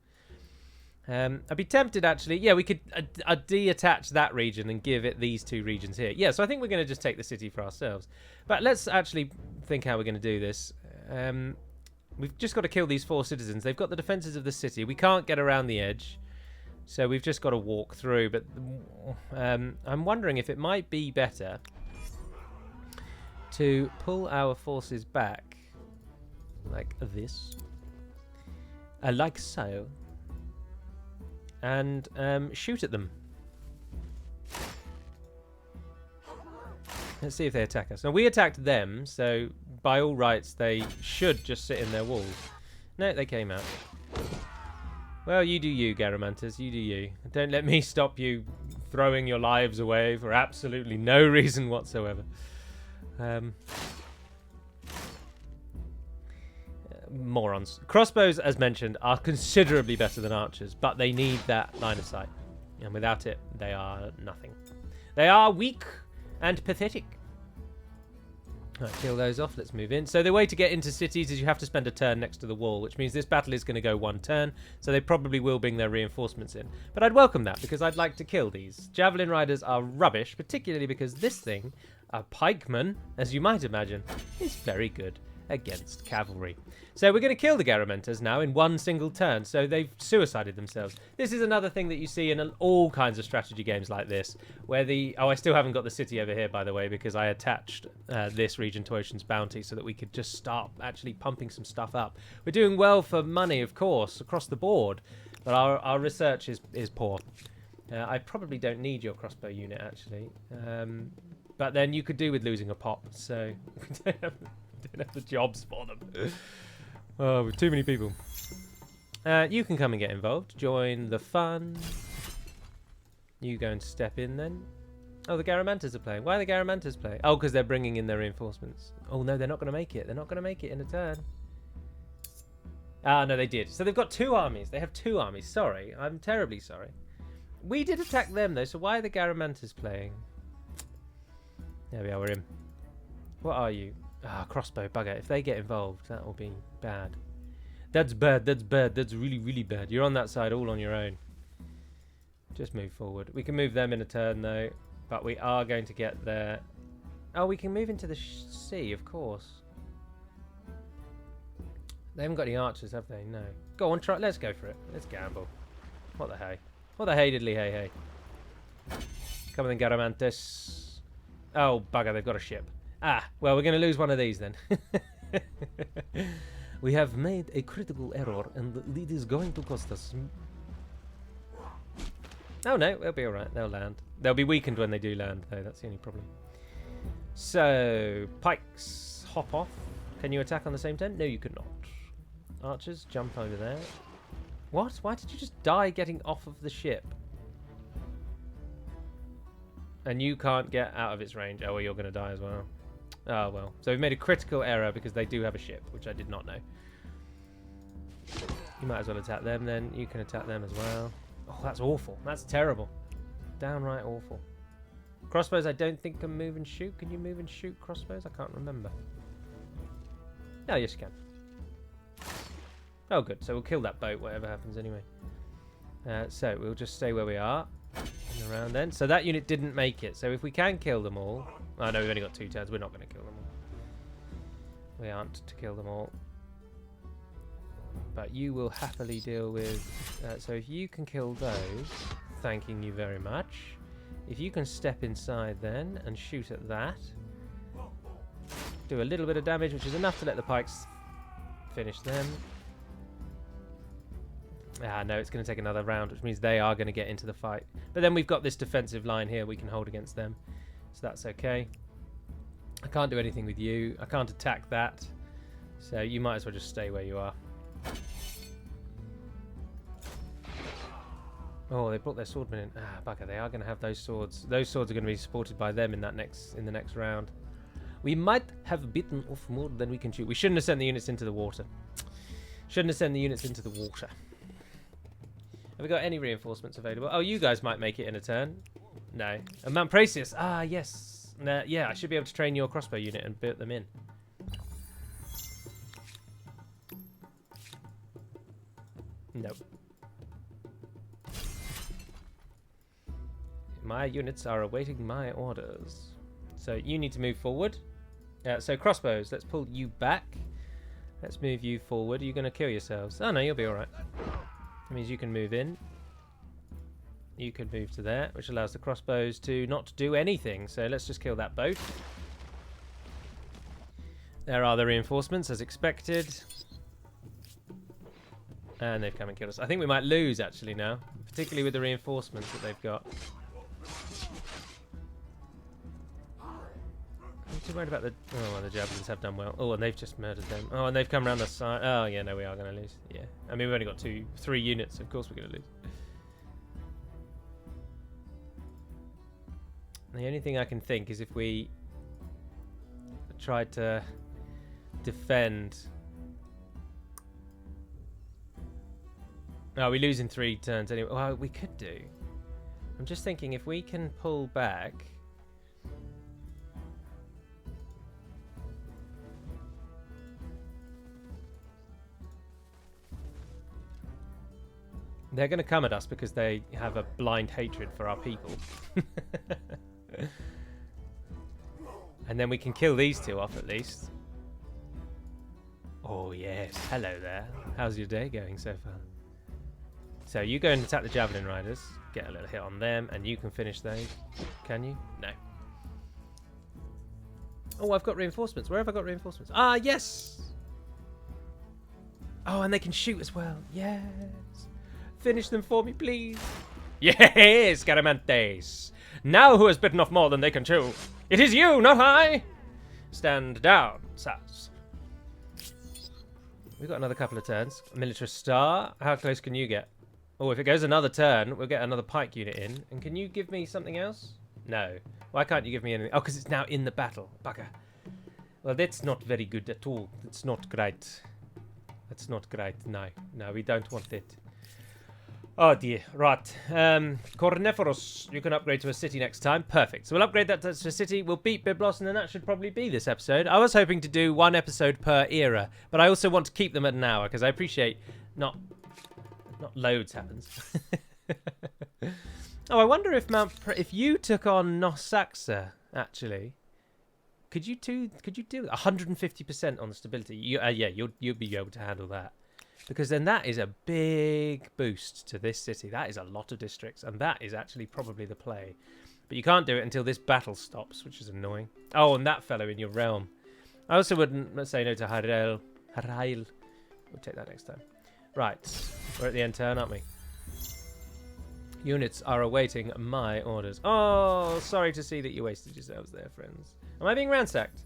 I'd be tempted, actually. Yeah, we could de-attach that region and give it these 2 regions here. Yeah, so I think we're going to just take the city for ourselves. But let's actually think how we're going to do this. We've just got to kill these 4 citizens. They've got the defences of the city. We can't get around the edge. So we've just got to walk through. But I'm wondering if it might be better to pull our forces back like this. Like so. And shoot at them. Let's see if they attack us. Now, we attacked them, so by all rights, they should just sit in their walls. No, they came out. Well, you do you, Garamantes. You do you. Don't let me stop you throwing your lives away for absolutely no reason whatsoever. Morons. Crossbows, as mentioned, are considerably better than archers, but they need that line of sight. And without it, they are nothing. They are weak and pathetic. Right, kill those off. Let's move in. So the way to get into cities is you have to spend a turn next to the wall, which means this battle is going to go one turn. So they probably will bring their reinforcements in. But I'd welcome that because I'd like to kill these. Javelin riders are rubbish, particularly because this thing, a pikeman, as you might imagine, is very good against cavalry. So we're going to kill the Garamentas now in one single turn. So they've suicided themselves. This is another thing that you see in all kinds of strategy games like this, where the... Oh, I still haven't got the city over here, by the way, because I attached this region to Ocean's Bounty so that we could just start actually pumping some stuff up. We're doing well for money, of course, across the board, but our research is poor. I probably don't need your crossbow unit, actually. But then you could do with losing a pop, so we don't have the jobs for them. Oh, with too many people. You can come and get involved. Join the fun. You go and step in then. Oh, the Garamantas are playing. Why are the Garamantas playing? Oh, because they're bringing in their reinforcements. Oh, no, they're not going to make it. They're not going to make it in a turn. Ah, no, they did. So they've got 2 armies. They have 2 armies. Sorry. I'm terribly sorry. We did attack them, though, so why are the Garamantas playing? There we are, we're in. What are you? Ah, crossbow, bugger. If they get involved, that will be bad. That's bad, that's bad, that's really, really bad. You're on that side all on your own. Just move forward. We can move them in a turn, though, but we are going to get there. Oh, we can move into the sea, of course. They haven't got any archers, have they? No. Go on, try. Let's go for it. Let's gamble. What the hey? What the hey diddly hey hey? Come on then, Garamantes. Oh, bugger, they've got a ship. Ah, well, we're going to lose one of these then. We have made a critical error, and it is going to cost us. Oh, no, they'll be all right. They'll land. They'll be weakened when they do land, though. That's the only problem. So, pikes, hop off. Can you attack on the same turn? No, you could not. Archers, jump over there. What? Why did you just die getting off of the ship? And you can't get out of its range. Oh, well, you're going to die as well. Oh, well. So we've made a critical error because they do have a ship, which I did not know. You might as well attack them then. You can attack them as well. Oh, that's awful. That's terrible. Downright awful. Crossbows I don't think can move and shoot. Can you move and shoot crossbows? I can't remember. Oh, yes you can. Oh, good. So we'll kill that boat, whatever happens anyway. So we'll just stay where we are. And around then. So that unit didn't make it. So if we can kill them all... Oh, no, we've only got 2 turns. We're not going to kill them all. We aren't to kill them all. But you will happily deal with... so if you can kill those, thanking you very much. If you can step inside then and shoot at that. Do a little bit of damage, which is enough to let the pikes finish them. Ah, no, it's going to take another round, which means they are going to get into the fight. But then we've got this defensive line here we can hold against them. So that's okay. I can't do anything with you. I can't attack that. So you might as well just stay where you are. Oh, they brought their swordmen in. Ah, bugger, they are going to have those swords. Those swords are going to be supported by them in the next round. We might have bitten off more than we can chew. We shouldn't have sent the units into the water. Shouldn't have sent the units into the water. Have we got any reinforcements available? Oh, you guys might make it in a turn. No. And Mount Precious. Ah, yes. Yeah, I should be able to train your crossbow unit and build them in. Nope. My units are awaiting my orders. So you need to move forward. So crossbows, let's pull you back. Let's move you forward. Are you going to kill yourselves? Oh, no, you'll be all right. That means you can move in. You can move to there, which allows the crossbows to not do anything. So let's just kill that boat. There are the reinforcements, as expected. And they've come and killed us. I think we might lose, actually, now. Particularly with the reinforcements that they've got. I'm too worried about the... Oh, well, the javelins have done well. Oh, and they've just murdered them. Oh, and they've come around the side. Oh, yeah, no, we are going to lose. Yeah. I mean, we've only got 3 units. Of course we're going to lose. The only thing I can think is if we try to defend... Oh, we lose in 3 turns anyway. Well, we could do. I'm just thinking if we can pull back... They're going to come at us because they have a blind hatred for our people. And then we can kill these two off at least. Oh, yes. Hello there. How's your day going so far? So you go and attack the Javelin Riders. Get a little hit on them, and you can finish those. Can you? No. Oh, I've got reinforcements. Where have I got reinforcements? Ah, yes! Oh, and they can shoot as well. Yes. Finish them for me, please. Yes, Caramantes. Now who has bitten off more than they can chew? It is you, not I! Stand down, Sass. We've got another couple of turns. Military Star. How close can you get? Oh, if it goes another turn, we'll get another pike unit in. And can you give me something else? No. Why can't you give me anything? Oh, because it's now in the battle. Bugger. Well, that's not very good at all. It's not great. That's not great. No. No, we don't want it. Oh, dear. Right. Corniferous. You can upgrade to a city next time. Perfect. So we'll upgrade that to a city. We'll beat Byblos, and then that should probably be this episode. I was hoping to do one episode per era, but I also want to keep them at an hour, because I appreciate not loads happens. Oh, I wonder if if you took on Nazca, actually, could you do 150% on the stability? Yeah, you'll be able to handle that, because then that is a big boost to this city. That is a lot of districts, and that is actually probably the play. But you can't do it until this battle stops, which is annoying. Oh, and that fellow in your realm. I also wouldn't say no to Harail. We'll take that next time. Right, we're at the end turn, aren't we? Units are awaiting my orders. Oh, sorry to see that you wasted yourselves there, friends. Am I being ransacked?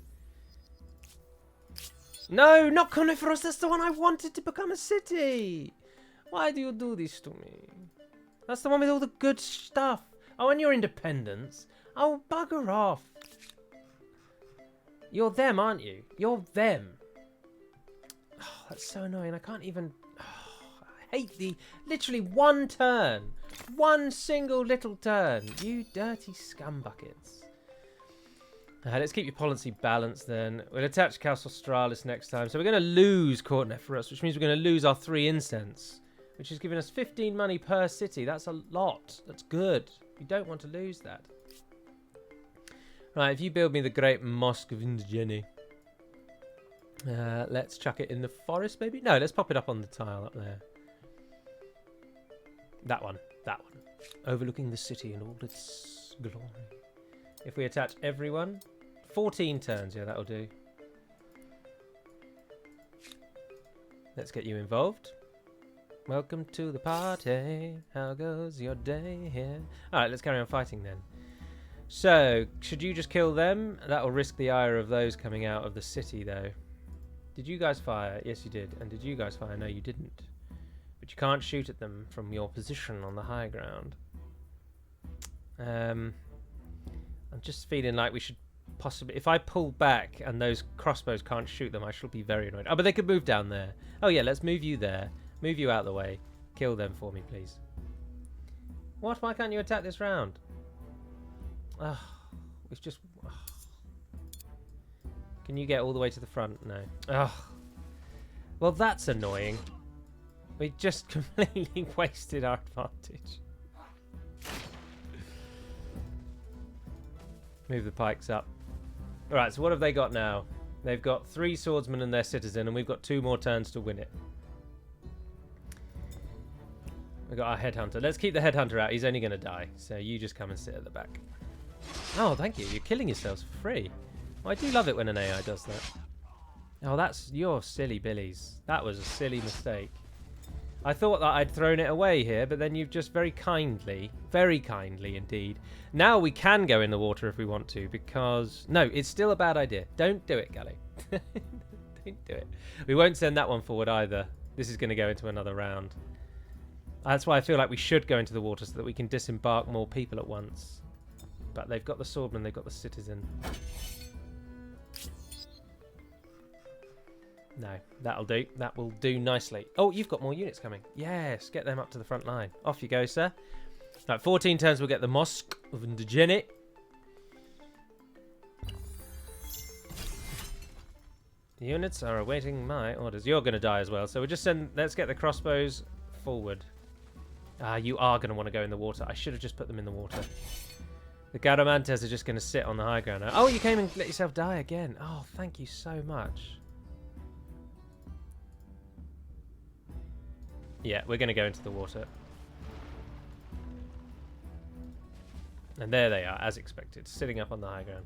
No, not Coniferous. That's the one I wanted to become a city. Why do you do this to me? That's the one with all the good stuff. Oh, and your independence. Oh, bugger off. You're them, aren't you? You're them. Oh, that's so annoying. I can't even... I hate the... Literally one turn. One single little turn. You dirty scumbuckets. Let's keep your policy balanced then. We'll attach Castle Australis next time. So we're going to lose Corniferous, which means we're going to lose our 3 incense, which is giving us 15 money per city. That's a lot. That's good. You don't want to lose that. Right, if you build me the Great Mosque of Indigene, let's chuck it in the forest, maybe? No, let's pop it up on the tile up there. That one. That one. Overlooking the city in all its glory. If we attach everyone, 14 turns, yeah, that'll do. Let's get you involved. Welcome to the party. How goes your day here? Alright, let's carry on fighting then. So, should you just kill them? That'll risk the ire of those coming out of the city, though. Did you guys fire? Yes, you did. And did you guys fire? No, you didn't. But you can't shoot at them from your position on the high ground. I'm just feeling like we should possibly... If I pull back and those crossbows can't shoot them, I shall be very annoyed. Oh, but they could move down there. Oh, yeah, let's move you there. Move you out of the way. Kill them for me, please. What? Why can't you attack this round? Oh, it's just... Oh. Can you get all the way to the front? No. Oh. Well, that's annoying. We just completely wasted our advantage. Move the pikes up. Alright, so what have they got now? They've got 3 swordsmen and their citizen, and we've got 2 more turns to win it. We've got our headhunter. Let's keep the headhunter out. He's only going to die. So you just come and sit at the back. Oh, thank you. You're killing yourselves for free. Well, I do love it when an AI does that. Oh, that's your silly billies. That was a silly mistake. I thought that I'd thrown it away here, but then you've just very kindly indeed. Now we can go in the water if we want to, because... No, it's still a bad idea. Don't do it, Gally. Don't do it. We won't send that one forward either. This is going to go into another round. That's why I feel like we should go into the water so that we can disembark more people at once. But they've got the swordman, they've got the citizen. No, that'll do. That will do nicely. Oh, you've got more units coming. Yes, get them up to the front line. Off you go, sir. Right, 14 turns we'll get the Mosque of Indigene. The units are awaiting my orders. You're going to die as well, so we'll just send... Let's get the crossbows forward. You are going to want to go in the water. I should have just put them in the water. The Garamantes are just going to sit on the high ground now. Oh, you came and let yourself die again. Oh, thank you so much. Yeah, we're going to go into the water. And there they are, as expected, sitting up on the high ground.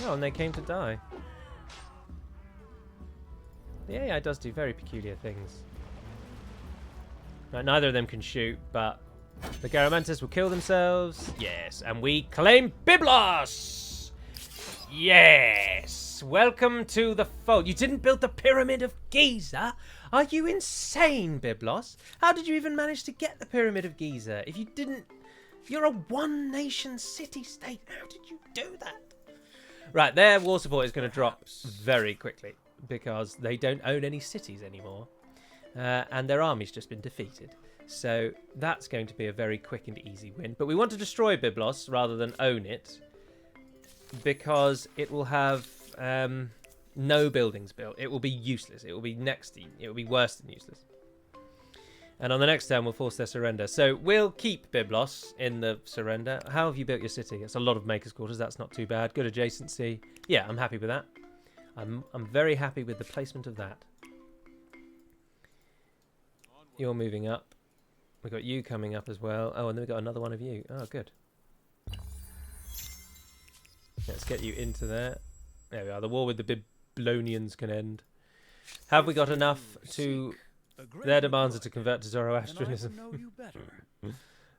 Oh, and they came to die. The AI does do very peculiar things. Right, neither of them can shoot, but the Garamantes will kill themselves. Yes, and we claim Byblos! Yes! Welcome to the fold. You didn't build the Pyramid of Giza? Are you insane, Byblos? How did you even manage to get the Pyramid of Giza? If you didn't... You're a one-nation city-state. How did you do that? Right, their war support is going to drop very quickly because they don't own any cities anymore. And their army's just been defeated. So that's going to be a very quick and easy win. But we want to destroy Byblos rather than own it because it will have no buildings built. It will be useless. It will be it will be worse than useless. And on the next turn, we'll force their surrender. So we'll keep Byblos in the surrender. How have you built your city? It's a lot of Maker's Quarters. That's not too bad. Good adjacency. Yeah, I'm happy with that. I'm very happy with the placement of that. You're moving up. We've got you coming up as well. Oh, and then we've got another one of you. Oh, good. Let's get you into there. There we are. The war with the Babylonians can end. Have we got enough to... Their demands are to convert to Zoroastrianism.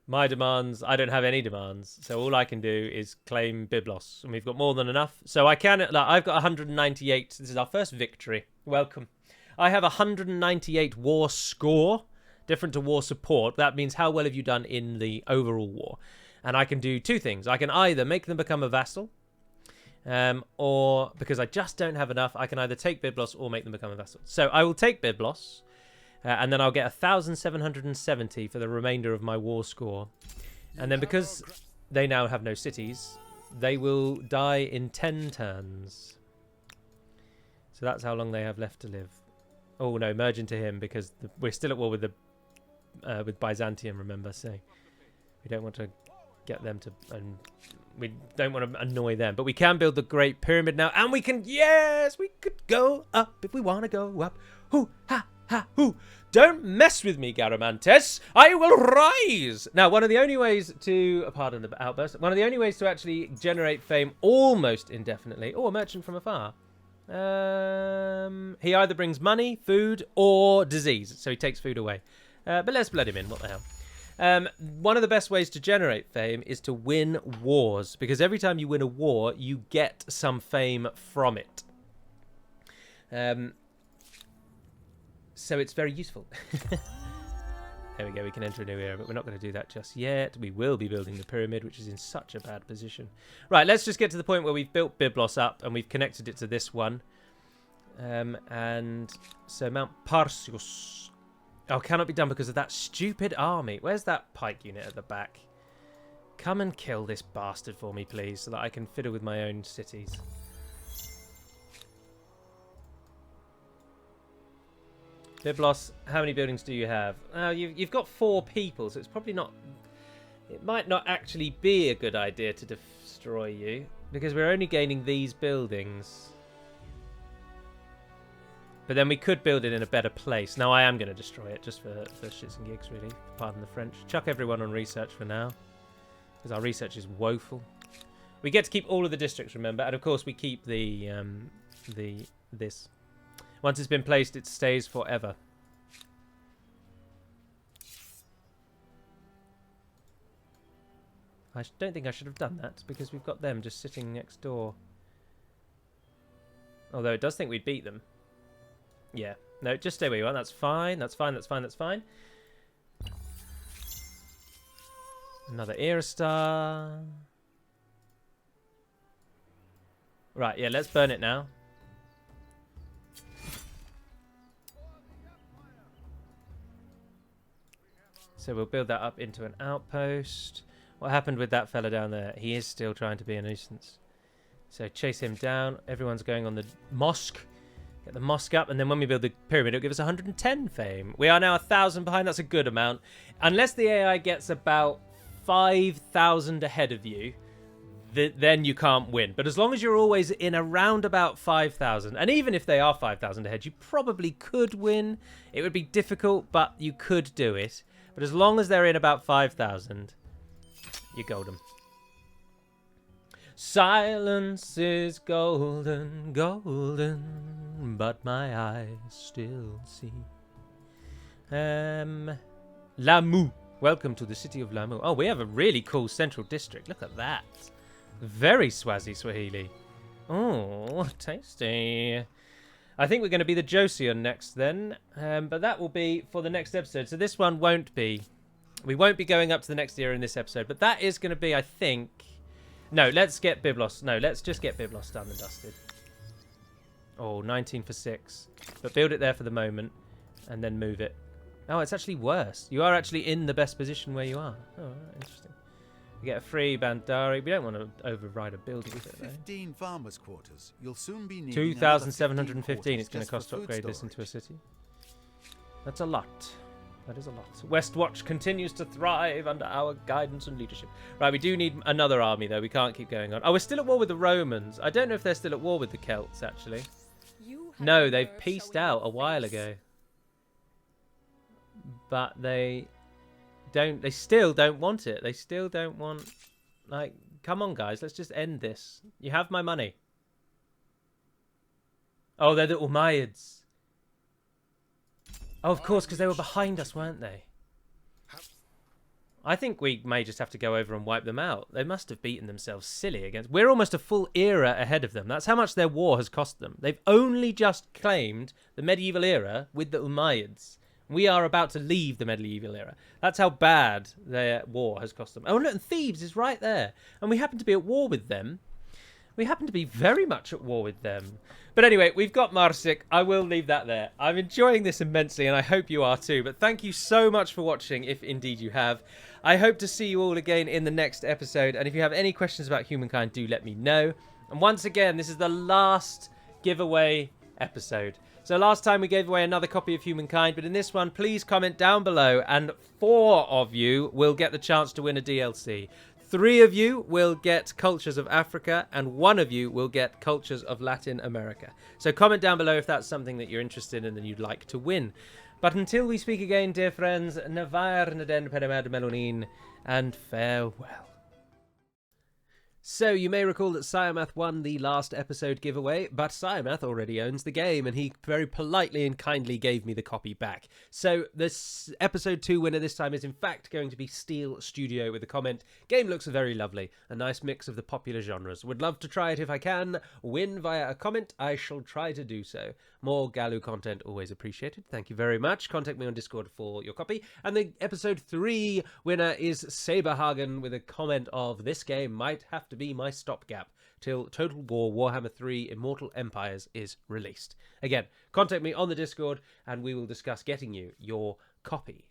My demands... I don't have any demands. So all I can do is claim Byblos. And we've got more than enough. So I can... Like, I've got 198. This is our first victory. Welcome. I have 198 war score. Different to war support. That means how well have you done in the overall war. And I can do two things. I can either make them become a vassal, or because I just don't have enough, I can either take Byblos or make them become a vassal. So I will take Byblos, and then I'll get 1,770 for the remainder of my war score. And then because they now have no cities, they will die in 10 turns. So that's how long they have left to live. Oh no, merge into him because we're still at war with the with Byzantium, remember, so we don't want to get them to, and we don't want to annoy them, but we can build the Great Pyramid now, and we can, yes, we could go up if we want to go up. Hoo, ha, ha, hoo. Don't mess with me, Garamantes. I will rise. Now, one of the only ways to, pardon the outburst, one of the only ways to actually generate fame almost indefinitely, or a merchant from afar, he either brings money, food, or disease, so he takes food away. But let's let him in, what the hell. One of the best ways to generate fame is to win wars, because every time you win a war, you get some fame from it. So it's very useful. There we go, we can enter a new era, but we're not going to do that just yet. We will be building the pyramid, which is in such a bad position. Right, let's just get to the point where we've built Byblos up, and we've connected it to this one. And so Mount Parsius... Oh, cannot be done because of that stupid army. Where's that pike unit at the back? Come and kill this bastard for me, please, so that I can fiddle with my own cities. Byblos, how many buildings do you have? You've got 4 people, so it's probably not... It might not actually be a good idea to destroy you, because we're only gaining these buildings. But then we could build it in a better place. Now, I am going to destroy it just for shits and gigs, really. Pardon the French. Chuck everyone on research for now, because our research is woeful. We get to keep all of the districts, remember, and of course we keep this. Once it's been placed, it stays forever. I don't think I should have done that, because we've got them just sitting next door. Although it does think we'd beat them. Yeah. No, just stay where you are. That's fine. That's fine. That's fine. That's fine. Another era star. Right, yeah, let's burn it now. So we'll build that up into an outpost. What happened with that fella down there? He is still trying to be a nuisance. So chase him down. Everyone's going on the mosque. Get the mosque up, and then when we build the pyramid, it'll give us 110 fame. We are now 1,000 behind. That's a good amount. Unless the AI gets about 5,000 ahead of you, then you can't win. But as long as you're always in around about 5,000, and even if they are 5,000 ahead, you probably could win. It would be difficult, but you could do it. But as long as they're in about 5,000, you're golden. Silence is golden, golden, but my eyes still see. Lamu. Welcome to the city of Lamu. Oh, we have a really cool central district. Look at that. Very Swazi Swahili. Oh, tasty. I think we're going to be the Joseon next then. But that will be for the next episode. So this one won't be. We won't be going up to the next era in this episode. But that is going to be, I think... No, let's get Byblos. No, let's just get Byblos done and dusted. Oh, 19 for 6. But build it there for the moment. And then move it. Oh, it's actually worse. You are actually in the best position where you are. Oh, interesting. You get a free Bandari. We don't want to override a building with it, though. 15 farmers' quarters. You'll soon be needing 2,715 it's going to cost to upgrade this into a city. That's a lot. That is a lot. Westwatch continues to thrive under our guidance and leadership. Right, we do need another army, though. We can't keep going on. Oh, we're still at war with the Romans. I don't know if they're still at war with the Celts, actually. No, they've peaced out a while ago. But they still don't want it. They still don't want, like, come on, guys, let's just end this. You have my money. Oh, they're the Umayyads. Oh, of course, because they were behind us, weren't they? I think we may just have to go over and wipe them out. They must have beaten themselves silly against... We're almost a full era ahead of them. That's how much their war has cost them. They've only just claimed the medieval era with the Umayyads. We are about to leave the medieval era. That's how bad their war has cost them. Oh, look, and Thebes is right there. And we happen to be at war with them. We happen to be very much at war with them. But anyway, we've got Marsik. I will leave that there. I'm enjoying this immensely, and I hope you are too. But thank you so much for watching, if indeed you have. I hope to see you all again in the next episode. And if you have any questions about Humankind, do let me know. And once again, this is the last giveaway episode. So last time we gave away another copy of Humankind, but in this one, please comment down below, and 4 of you will get the chance to win a DLC. 3 of you will get Cultures of Africa, and 1 of you will get Cultures of Latin America. So comment down below if that's something that you're interested in and you'd like to win. But until we speak again, dear friends, Navar Naden Peremed Melonin, and farewell. So, you may recall that Siamath won the last episode giveaway, but Siamath already owns the game, and he very politely and kindly gave me the copy back. So, this episode 2 winner this time is in fact going to be Steel Studio with a comment. Game looks very lovely, a nice mix of the popular genres. Would love to try it if I can. Win via a comment, I shall try to do so. More Galu content always appreciated. Thank you very much. Contact me on Discord for your copy. And the episode 3 winner is Saberhagen with a comment of, this game might have to be my stopgap till Total War Warhammer 3 Immortal Empires is released. Again, contact me on the Discord and we will discuss getting you your copy.